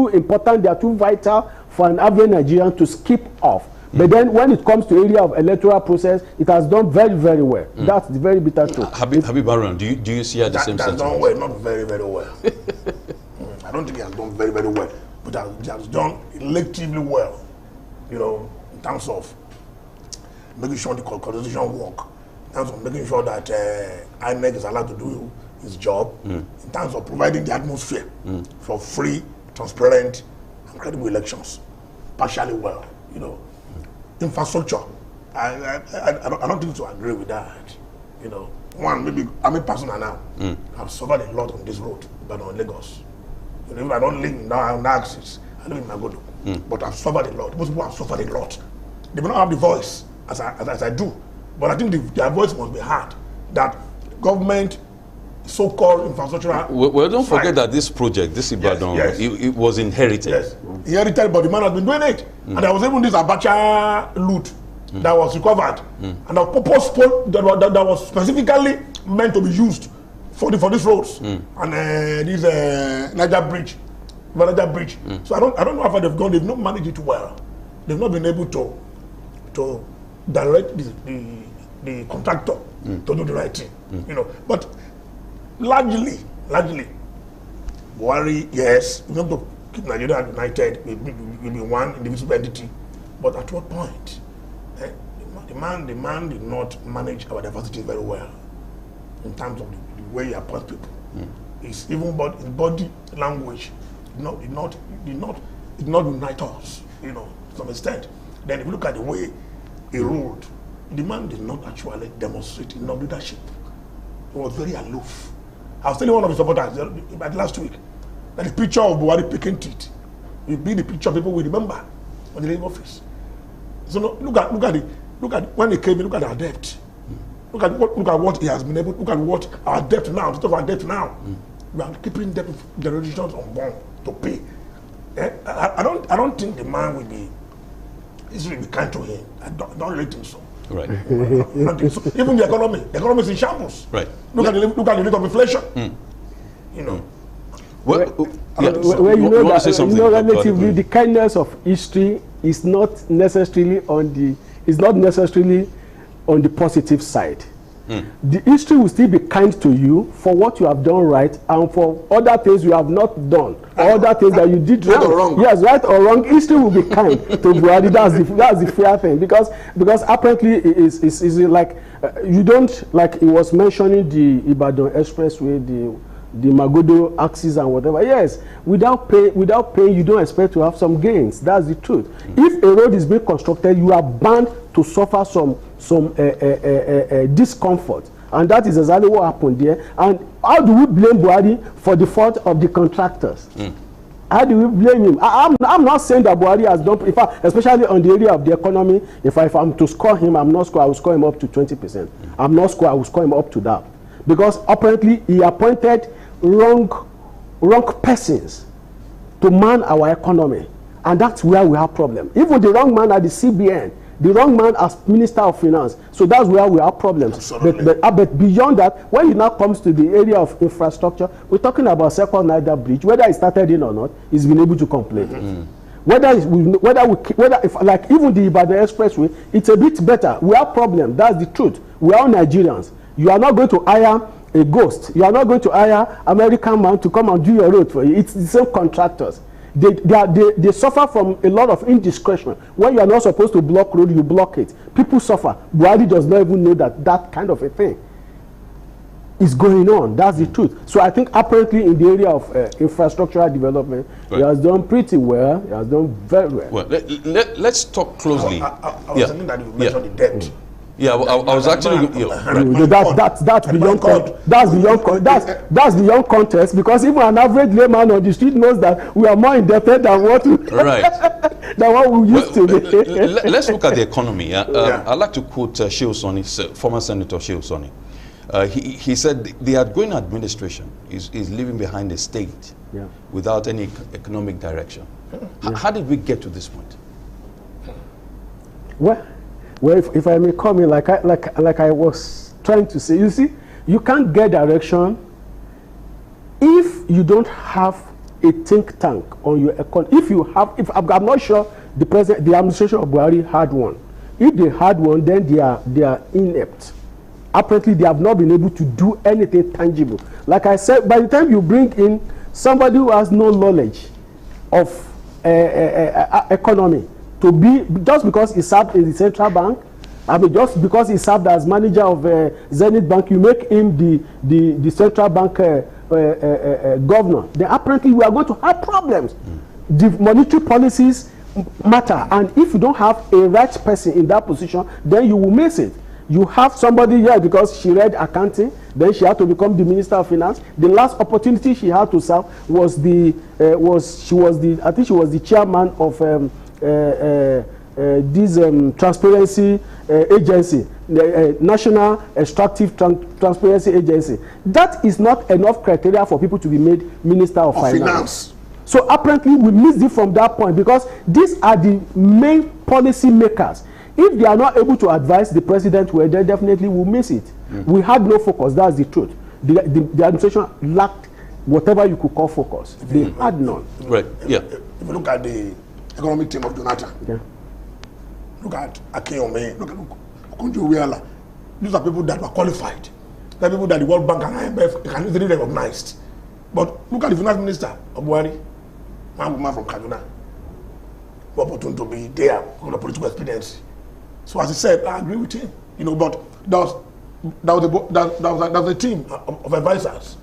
important, they are too vital for an average Nigerian to skip off. But then when it comes to area of electoral process, it has done very well. That's the very bitter truth. Habib Baron, do you see the same sentiment? Done well, not very well. I don't think it has done very well, but it has done relatively well, you know, in terms of making sure the constitution work, in terms of making sure that INEC is allowed to do his job, in terms of providing the atmosphere for free, transparent, and credible elections, partially well, you know. Infrastructure, I don't think to agree with that. You know, one, maybe I'm a personal now. I've suffered a lot on this road, but on Lagos. You know, if I don't live now on Axis, I live in Magodo. But I've suffered a lot. Most people have suffered a lot. They may not have the voice as I do, but I think their voice must be heard. That government, so-called infrastructure. Well, don't forget that this project, this Ibadan, it was inherited. Yes, inherited, but the man has been doing it. And there was even this Abacha loot that was recovered, and a purpose that was specifically meant to be used for these roads and this Niger Bridge. So I don't know how far they've gone. They've not managed it well. They've not been able to direct the contractor to do the right thing. You know, but largely, Buhari, yes, we have to keep Nigeria united. We'll be one indivisible entity. But at what point? The man did not manage our diversity very well in terms of the way he appoints people. His body language did not unite us, you know, to some extent. Then if you look at the way he ruled, the man did not actually demonstrate enough leadership. He was very aloof. I was telling one of his supporters last week that the picture of Buhari picking teeth will be the picture people will remember when they leave office. So no, look at when he came in, look at our debt. Look at what he has been able. Look at what our debt now. Instead of our debt now, we are keeping debt generations unborn to pay. I don't think the man will be. This will be kind to him. I don't really think so. Right. Even the economy is in shambles. Right. Look at the rate of inflation. you know. Well, you know that relatively the kindness of history is not necessarily on the positive side. The history will still be kind to you for what you have done right and for other things you have not done, or other things that you did wrong. Yes, right or wrong, history will be kind to Buhari. That's the fair thing, because apparently it's like you don't, like he was mentioning the Ibadan Expressway, the Magodo axis and whatever. Yes, without pay, you don't expect to have some gains. That's the truth. If a road is being constructed, you are bound to suffer some discomfort, and that is exactly what happened there. And how do we blame Buhari for the fault of the contractors? How do we blame him? I'm not saying that Buhari has done, in fact, especially on the area of the economy. If I'm to score him, I will score him up to 20%. I will score him up to that, because apparently he appointed wrong persons to man our economy, and that's where we have problem. Even the wrong man at the CBN, the wrong man as Minister of Finance, so that's where we have problems. But beyond that, when it now comes to the area of infrastructure, we're talking about Second Niger Bridge. Whether it started in or not, he's been able to complete it. Whether if, like even the Ibadan Expressway, it's a bit better. We have problem. That's the truth. We are Nigerians. You are not going to hire a ghost. You are not going to hire American man to come and do your road for you. It's the same contractors. They suffer from a lot of indiscretion. When you are not supposed to block road, you block it. People suffer. Buhari does not even know that kind of a thing is going on. That's the truth. So I think apparently in the area of infrastructural development, he has done pretty well. He has done very well. Well, let's talk closely. I was thinking that you mentioned the debt. Yeah, I was actually. That's beyond contest, because even an average layman on the street knows that we are more indebted than what we used to be. Let's look at the economy. I'd like to quote Shehu Sani, former Senator Shehu Sani. He said the outgoing administration is leaving behind a state without any economic direction. How did we get to this point? Well, if I may come in, like I was trying to say, you see, you can't get direction if you don't have a think tank on your economy. If I'm not sure the administration of Buhari had one. If they had one, then they are inept. Apparently, they have not been able to do anything tangible. Like I said, by the time you bring in somebody who has no knowledge of economy, to be, just because he served in the central bank, I mean, just because he served as manager of Zenith Bank, you make him the central bank governor. Then apparently we are going to have problems. The monetary policies matter, and if you don't have a right person in that position, then you will miss it. You have somebody here because she read accounting, then she had to become the Minister of Finance. The last opportunity she had to serve was I think she was the chairman of this transparency agency, the National Extractive Transparency Agency. That is not enough criteria for people to be made Minister of Finance. So apparently we missed it from that point, because these are the main policy makers. If they are not able to advise the president, well, they definitely will miss it. We had no focus. That's the truth. The administration lacked whatever you could call focus. They had none. Right. Yeah. If you look at the economic team of Jonathan, look at Akeyome, look at Okonjo-Iweala. These are people that were qualified. They are people that the World Bank and IMF can easily recognize. But look at the finance minister of Buhari, one woman from Kaduna, more opportunity to be there with the political experience. So as I said, I agree with him. You know, but that was a team of advisors.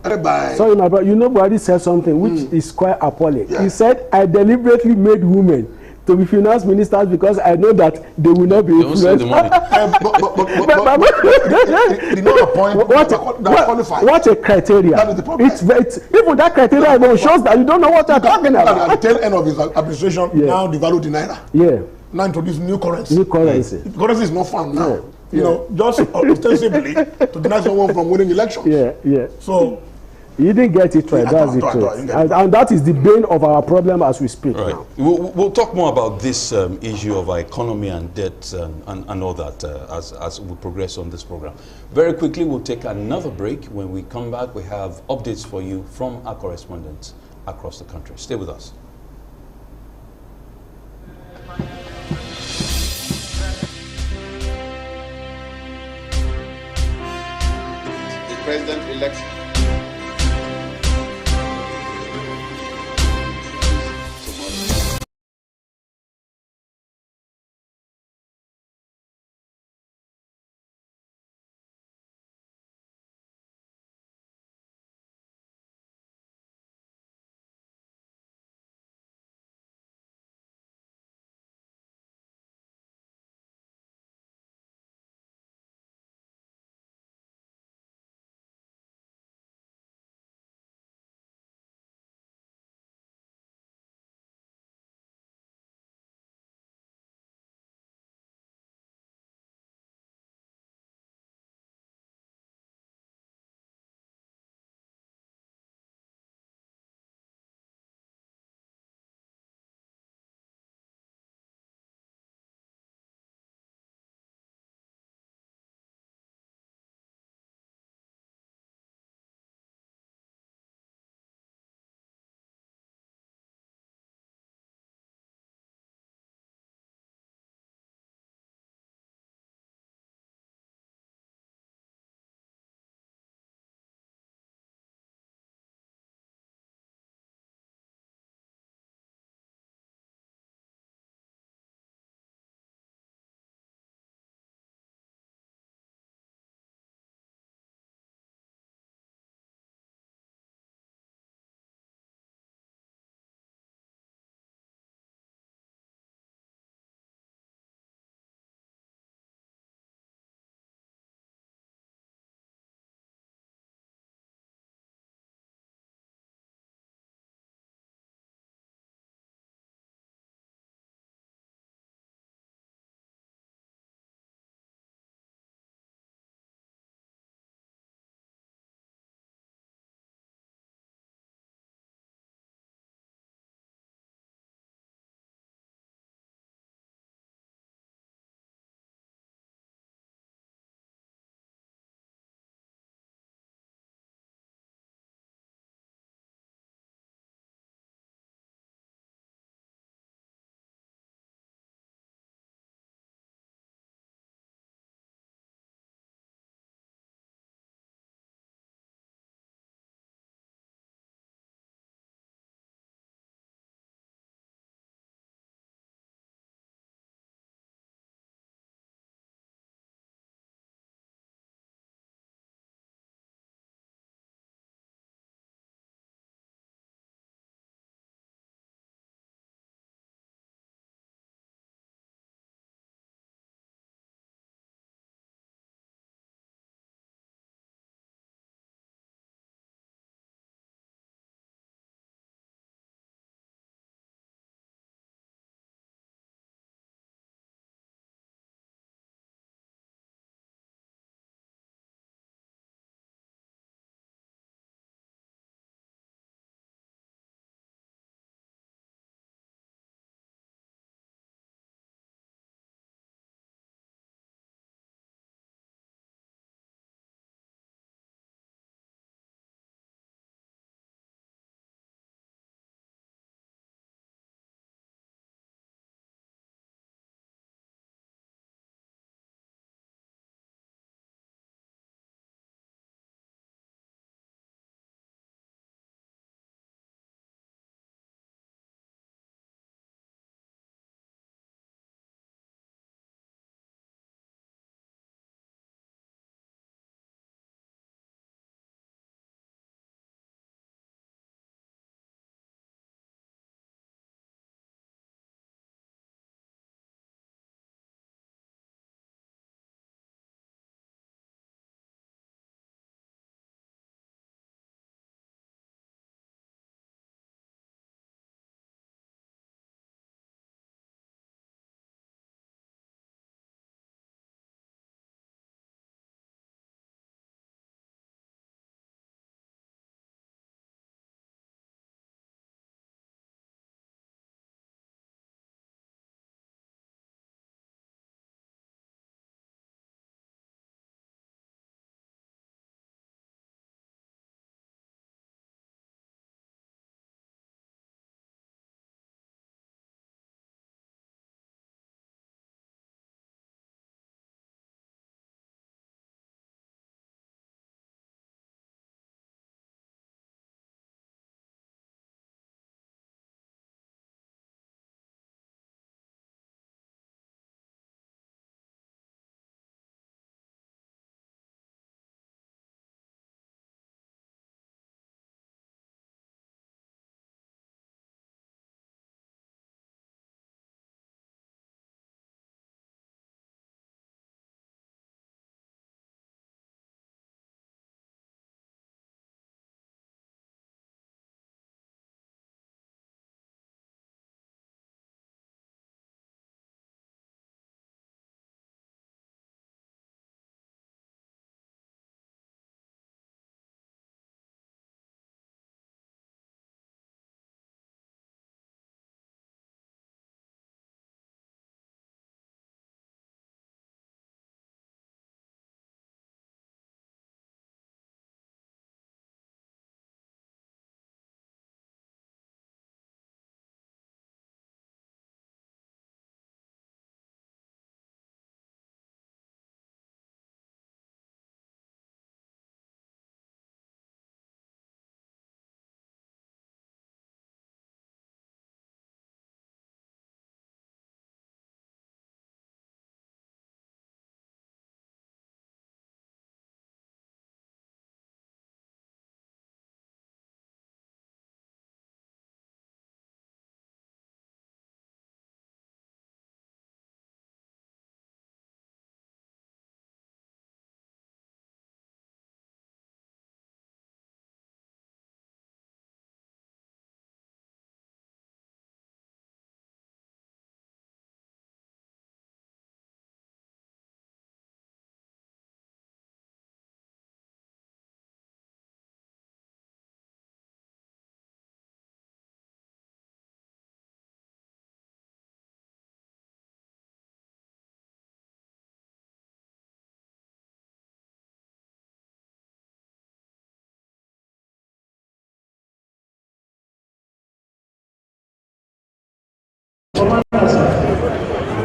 Sorry, my brother, you know, Buhari said something which is quite appalling. He said, I deliberately made women to be finance ministers because I know that they will not be influenced. What a criteria. That is the problem. Even that criteria shows that you don't know what you're talking about. At the tail end of his administration, now devalued the naira. Now introduce new currency. Currency is not found now. You know, just ostensibly to deny someone from winning elections. So He didn't get it right. That's the truth. And that is the bane of our problem as we speak now. We'll talk more about this issue of our economy and debt and all that as we progress on this program. Very quickly, we'll take another break. When we come back, we have updates for you from our correspondents across the country. Stay with us. The president-elect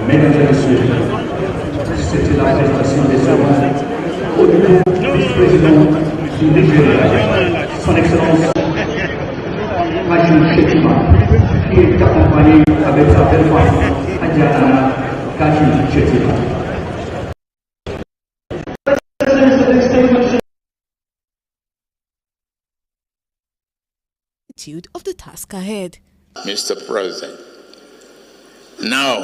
Mesdames et messieurs, c'était la prestation des serments au nouveau vice-président du Nigeria, son Excellence Majid Shetima, qui est accompagné avec sa belle femme, Adjana Kaji Shetima. Of the task ahead. Mr. President, now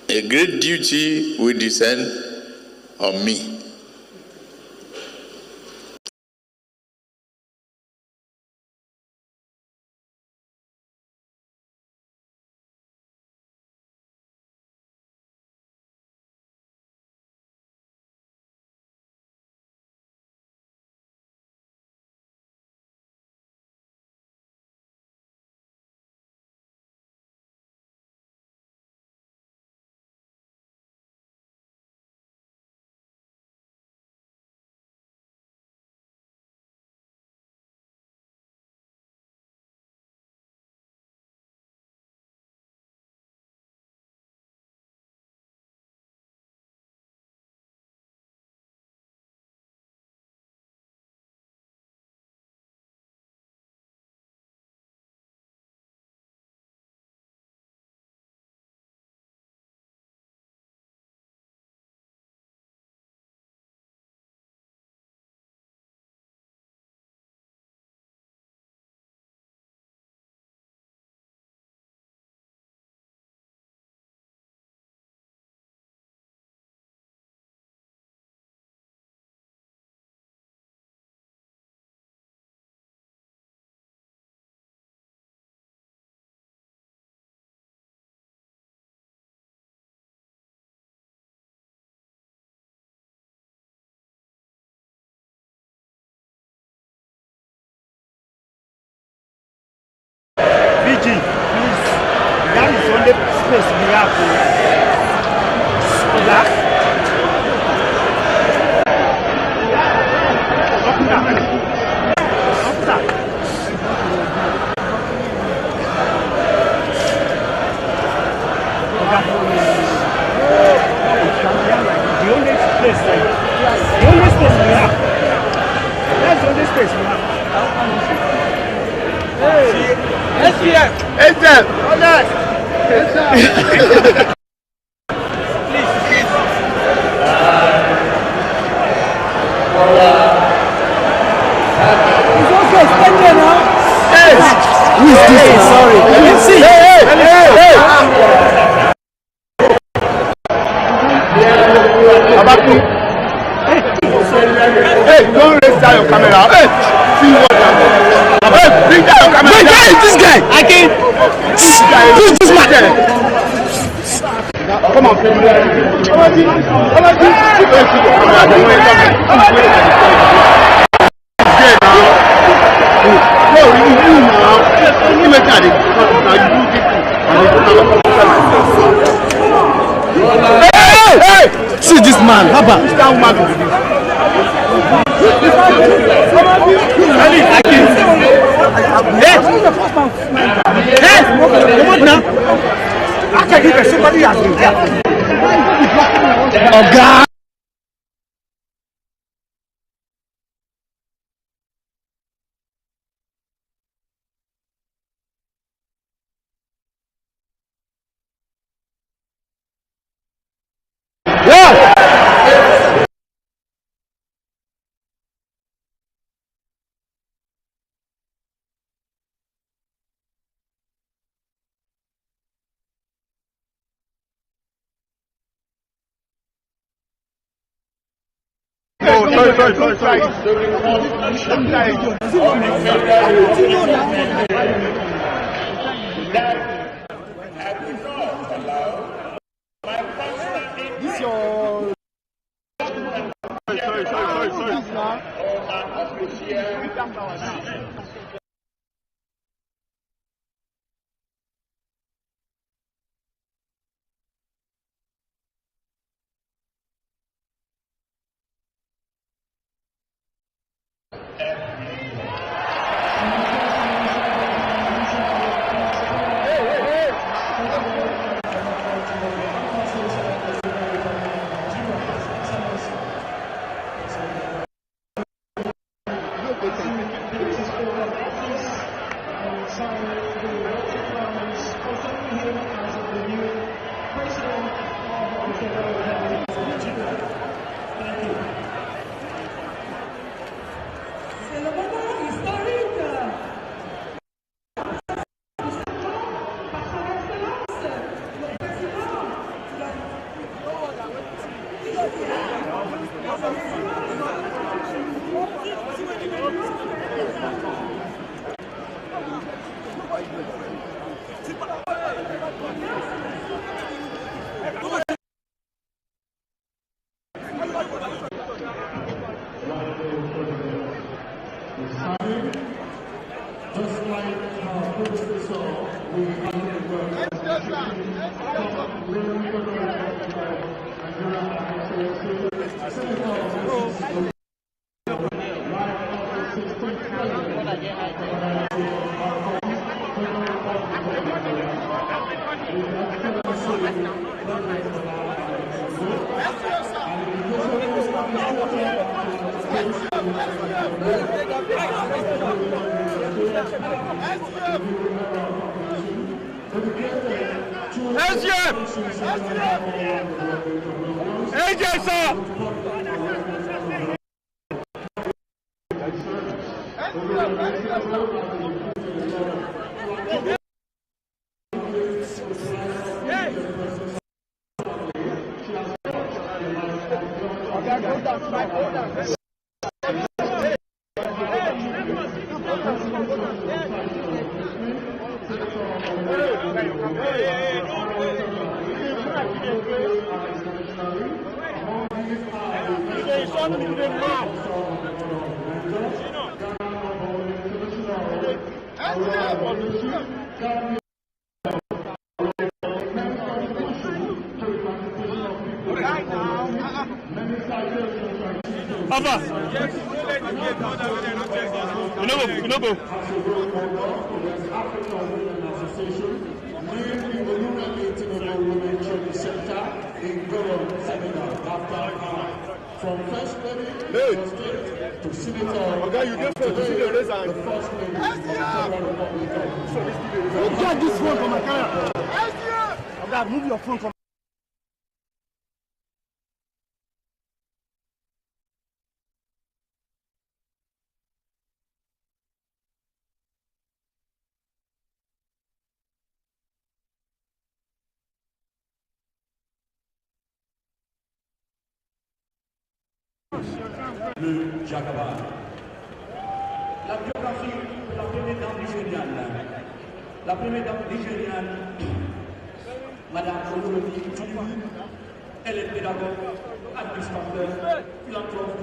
a great duty will descend on me. VG, please. That is only space we have to relax. The only space we have. That's the only space we have. SPF! SPF! Honest! Please, please. It's okay, stand there now. Hey! Who is this? Hey, sorry. You can see. Hey! Abaki. Hey, don't raise down your camera. Hey! See what happened. Hey, bring down your camera. Wait, where is this guy? I can. Who's this man? Come on. Come Hey! See this man, Haba. That woman will be this. Hey! Come on now. After you get somebody has been there. Oh God! Sorry. This your... sign the vote of confidence confirming him as the new president of the Federal Republic of Nigeria. Thank you. Just like our predecessor, we from first lady to senator, the first lady of the Federal Republic of Look at this phone from my camera. Move your phone from. Le Jacaba. La biographie de la première dame nigériane. La première dame nigériane, Madame Olomide Tinubu, elle est pédagogue, administrateur, philanthrope.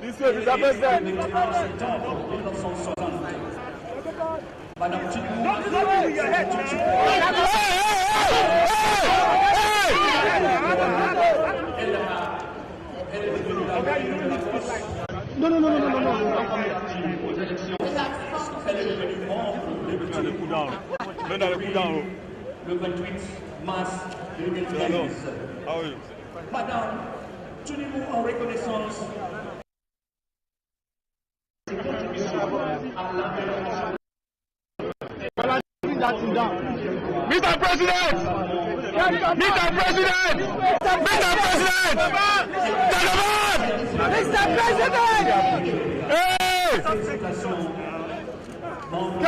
Elle est élue en septembre 1960. Madame Tinubu, elle est devenue la reine de la France. Non. Aux élections, elle est devenue membre du le 28 mars 2013. Madame Tinubu, en reconnaissance Mr. President! Mr. President! Mr. President! Mr. President! Hey!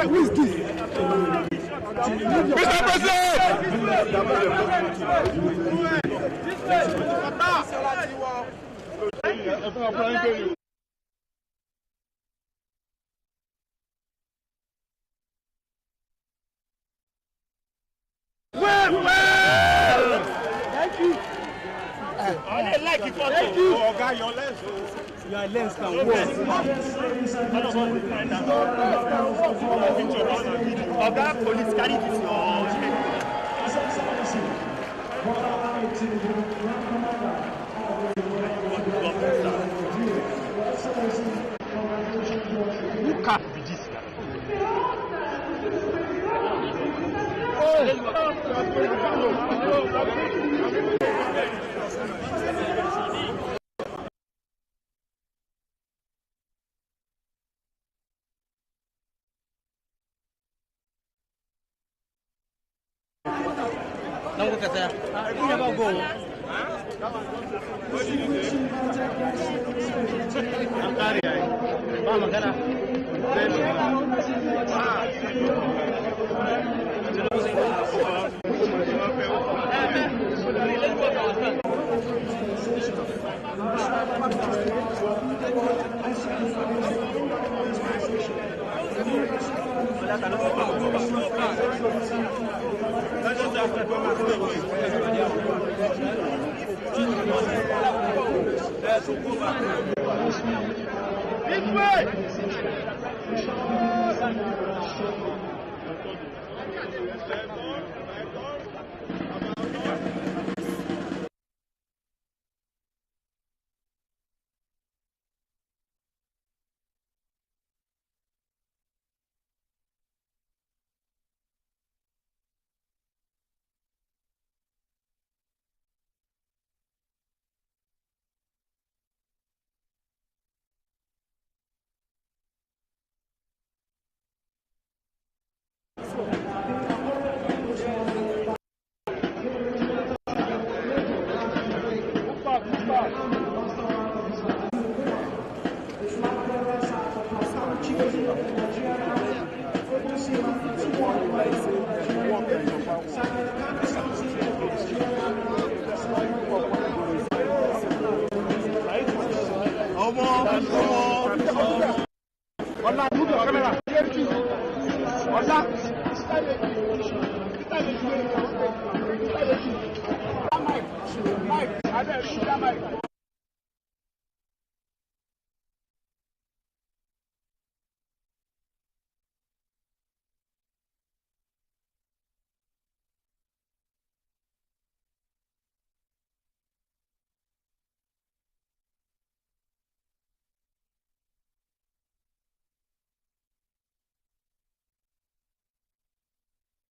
Who is this? Mr. President! Thank you. I like it. Thank you. Oh, guy, your lens. Your lens can work. Oga, police carry this. Who can't be this guy?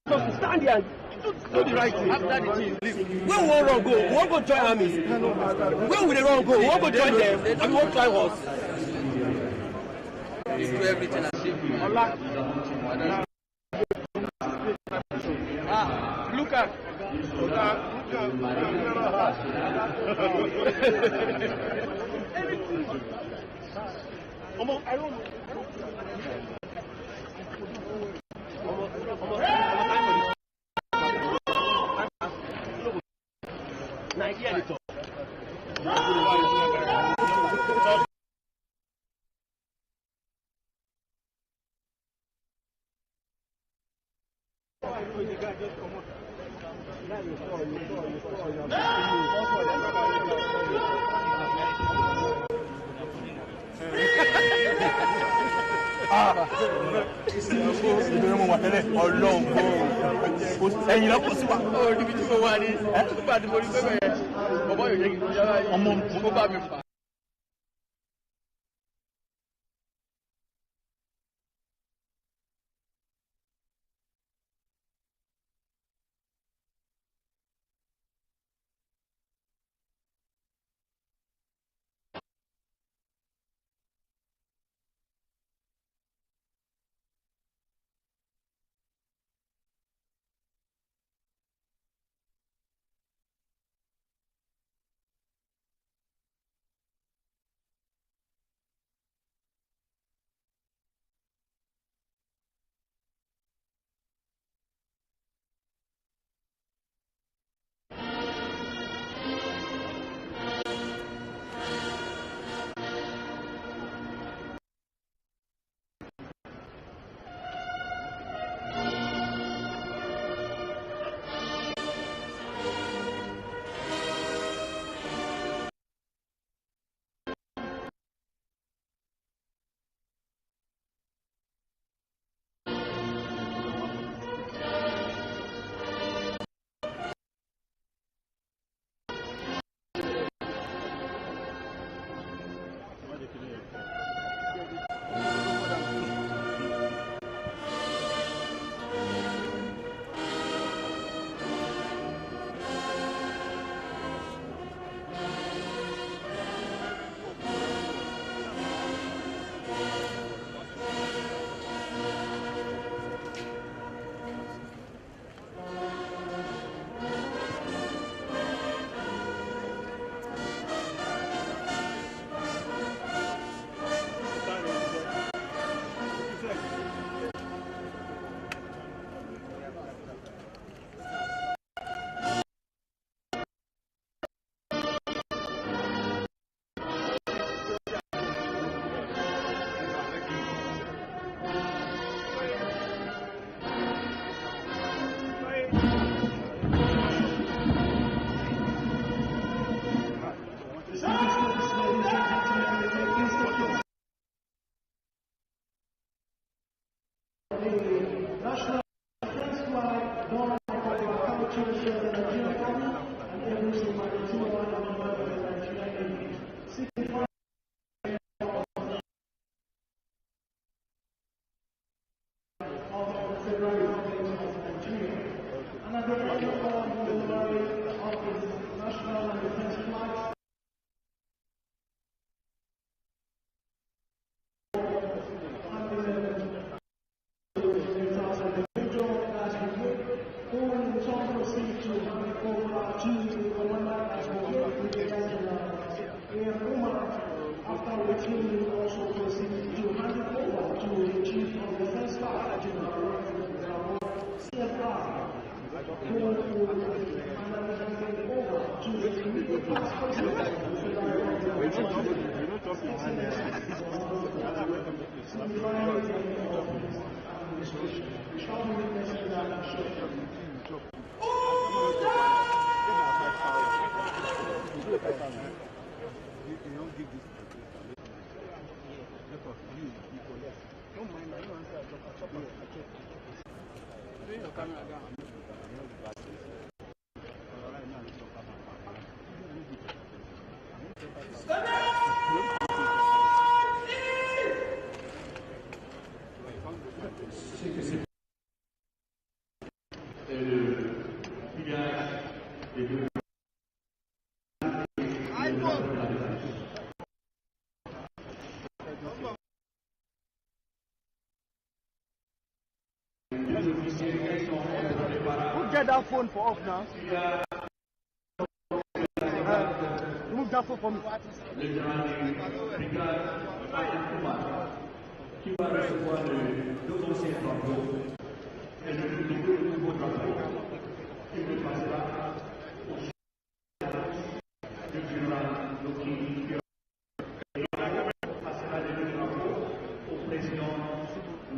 Stand here and do the right thing. After the thing, where we won't run go? We won't go join armies. Where will they run go? We won't go join them and we won't try us. Just do everything as if look at. I don't know. ẹ̀yin lọ kó sí wa níbi tí mo wà ní nígbà tí mo rí pẹ́pẹ́ yẹn bọ́bọ́ yóò jẹ́ kí n yára ọmọ mo bá mi fà. national defense flag, born of our culture, share the Nigerian army, and every single member of the Nigerian Navy. Signifying of the Federal Republic of Nigeria. And at the end of the memory of the national and defense flags, after which he will also proceed to hand it over to the Chief of Defense Staff, General CFR, who will hand it over to the immediate past president of the Federal Republic of We shall be witnessing that shortly. Who get that phone for us now? Remove that phone for me. Qui va recevoir le conseil de travaux et le nouveau drapeau qui le passera au général Loki et passera le drapeau au président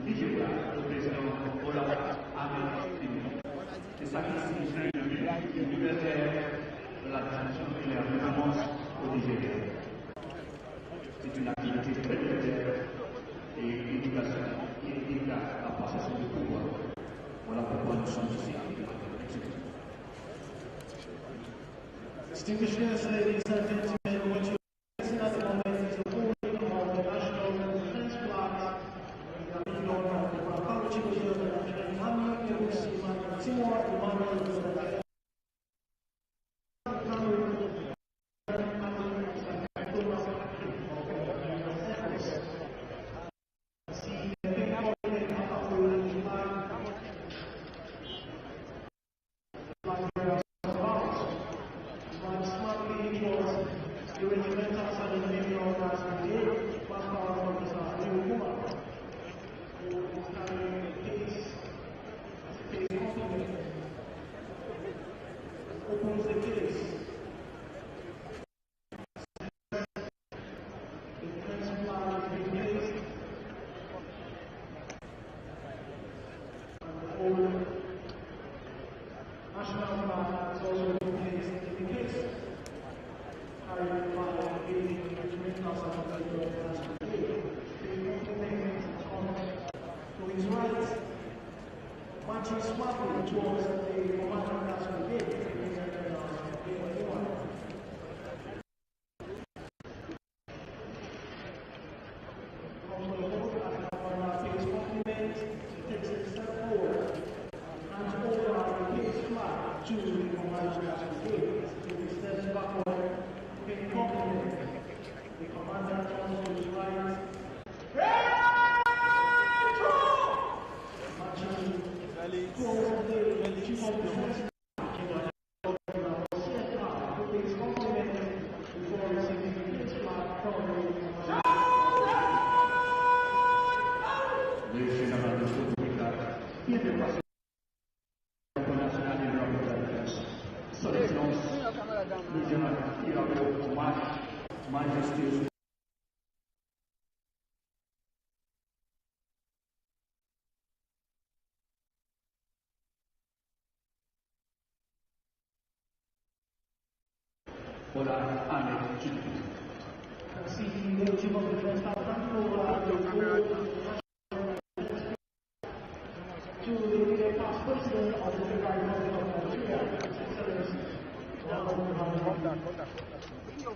Nigeria, au président Bola Ahmed Tinubu. C'est ça qui signifie l'universitaire de la transition et la référence au Nigeria. C'est une activité très militaire et éducation qui indique la passation du pouvoir. Voilà pourquoi nous sommes ici. Distinguished guests, ladies and gentlemen, what you listen at the moment is the holding of the national defense flags in honor of the Republic of the Nigerian Army, in which Timor Emmanuel is the opens the case. The defense flag has been placed and the whole national flag has also been placed in the case. Carried by the 3,000 to his right, marching smartly towards the commandant brigade. To the immediate past president of the Federal Republic of Nigeria, His Excellency Muhammadu Buhari.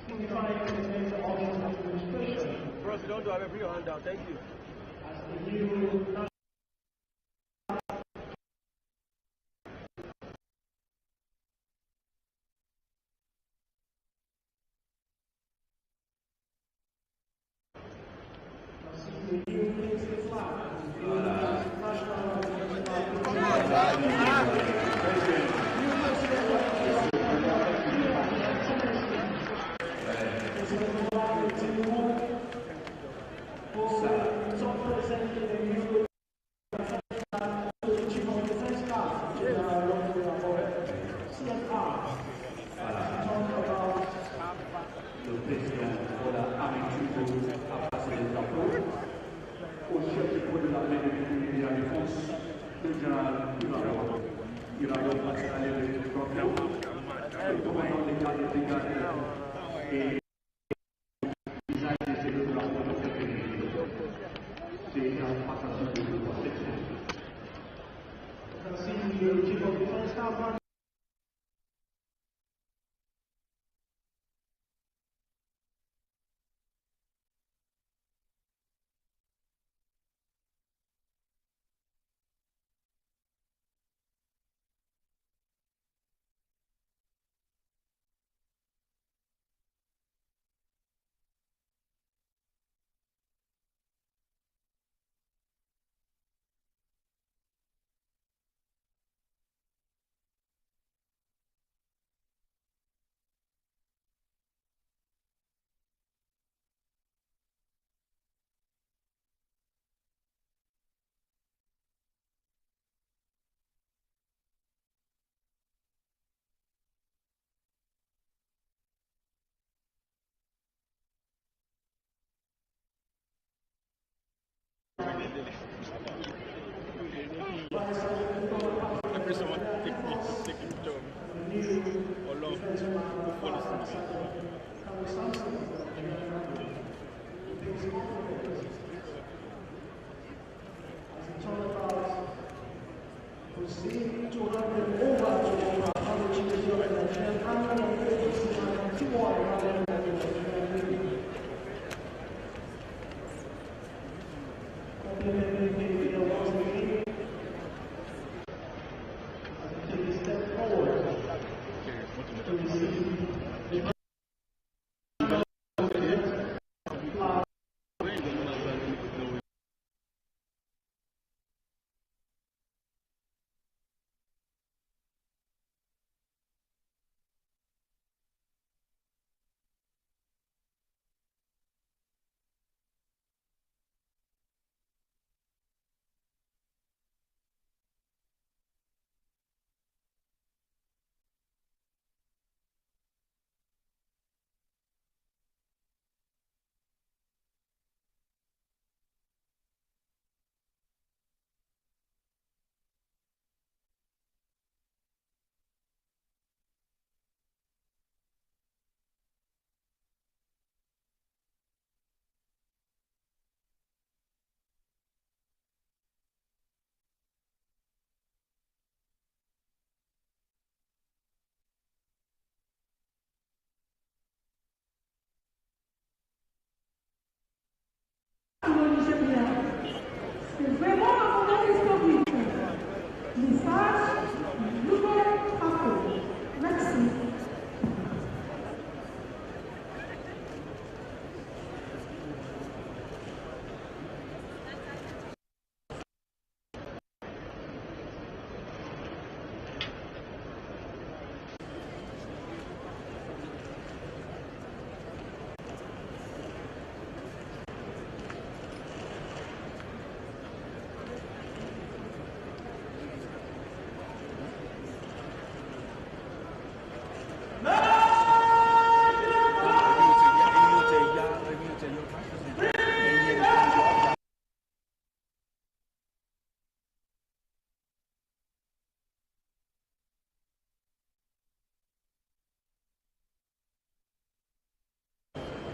Signifying commitment to office of administration. Bros, don't do have your hand down. Thank you. As the new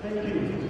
Thank you.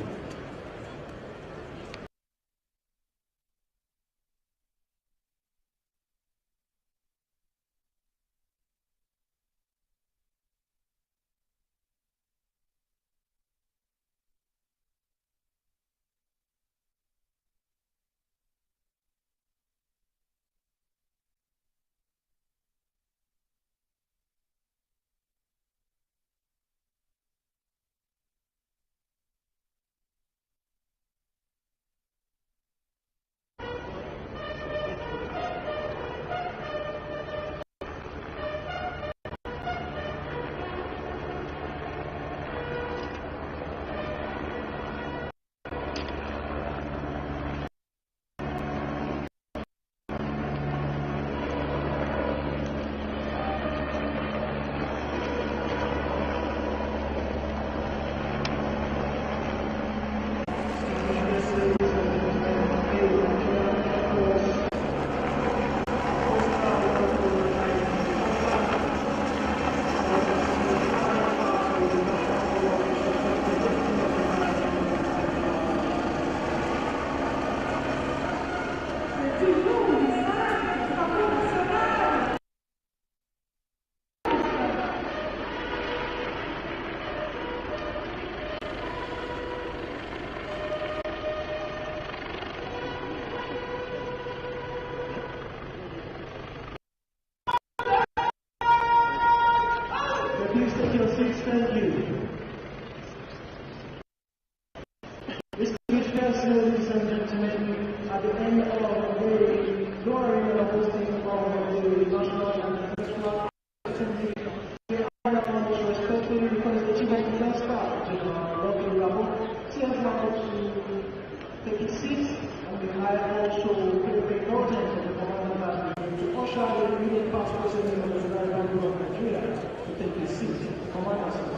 invite the immediate past president of the Federal Bank of Nigeria to take his seat. Commander, sir.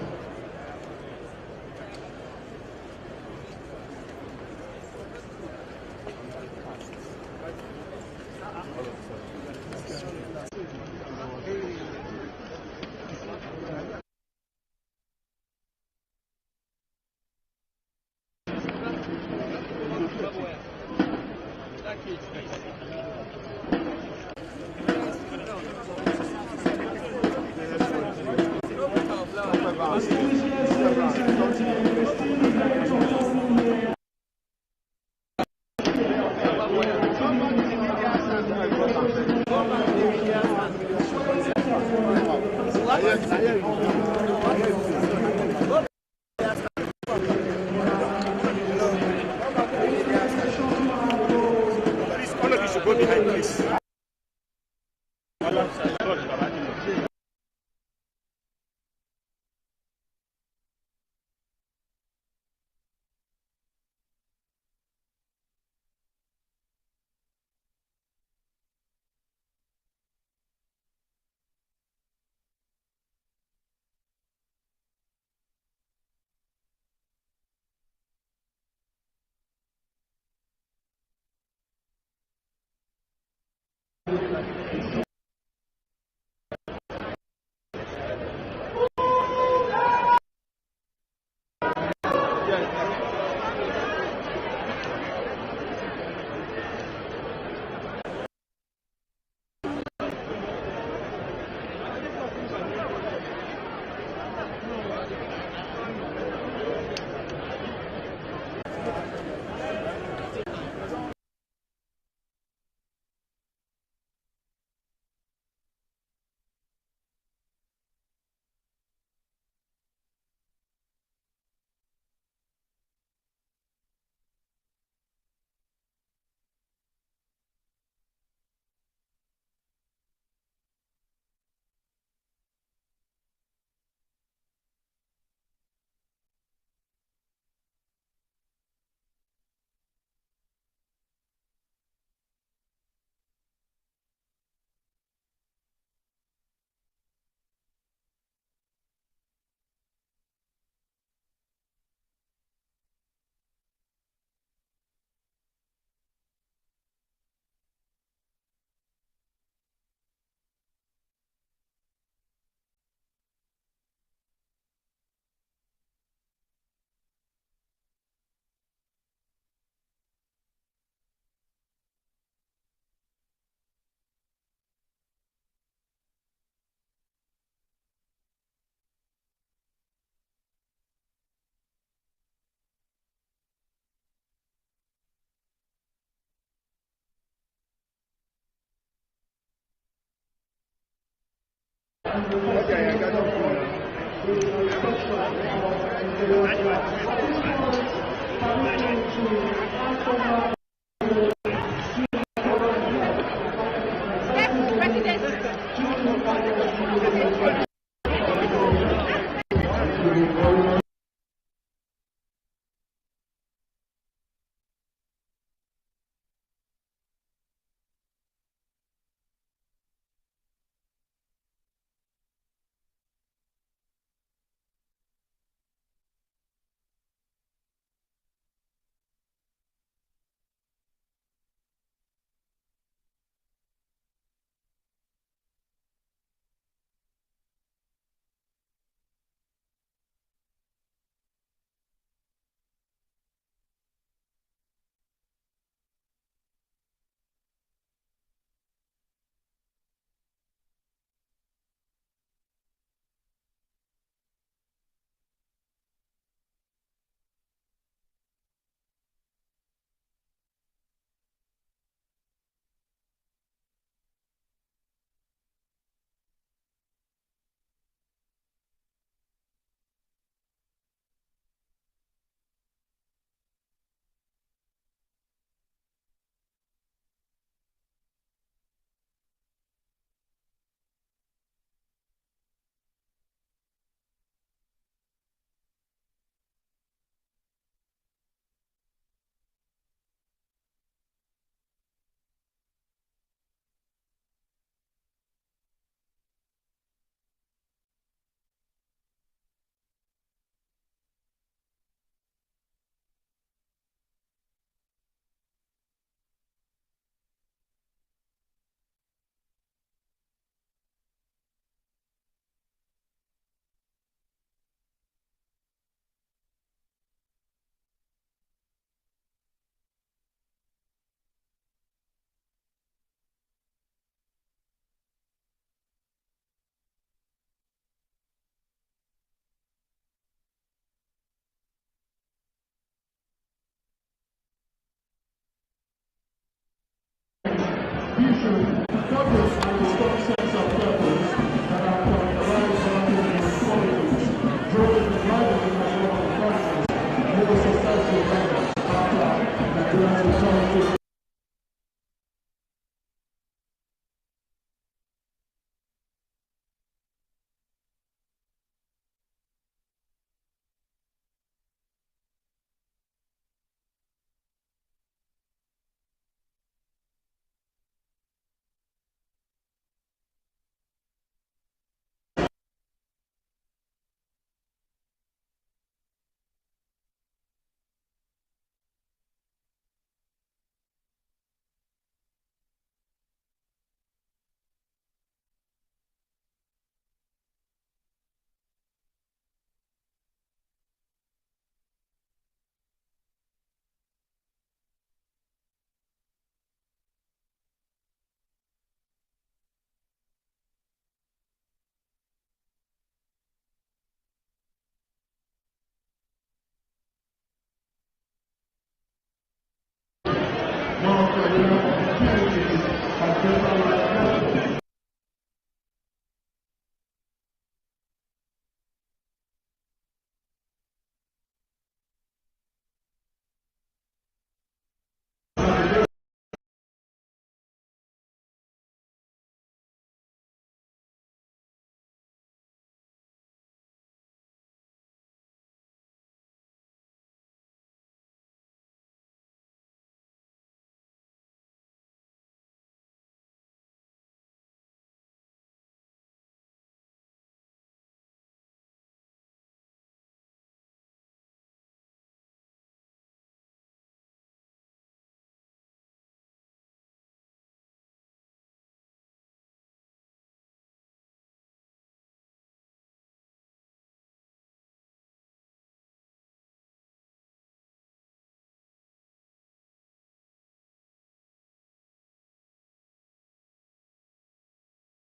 national security and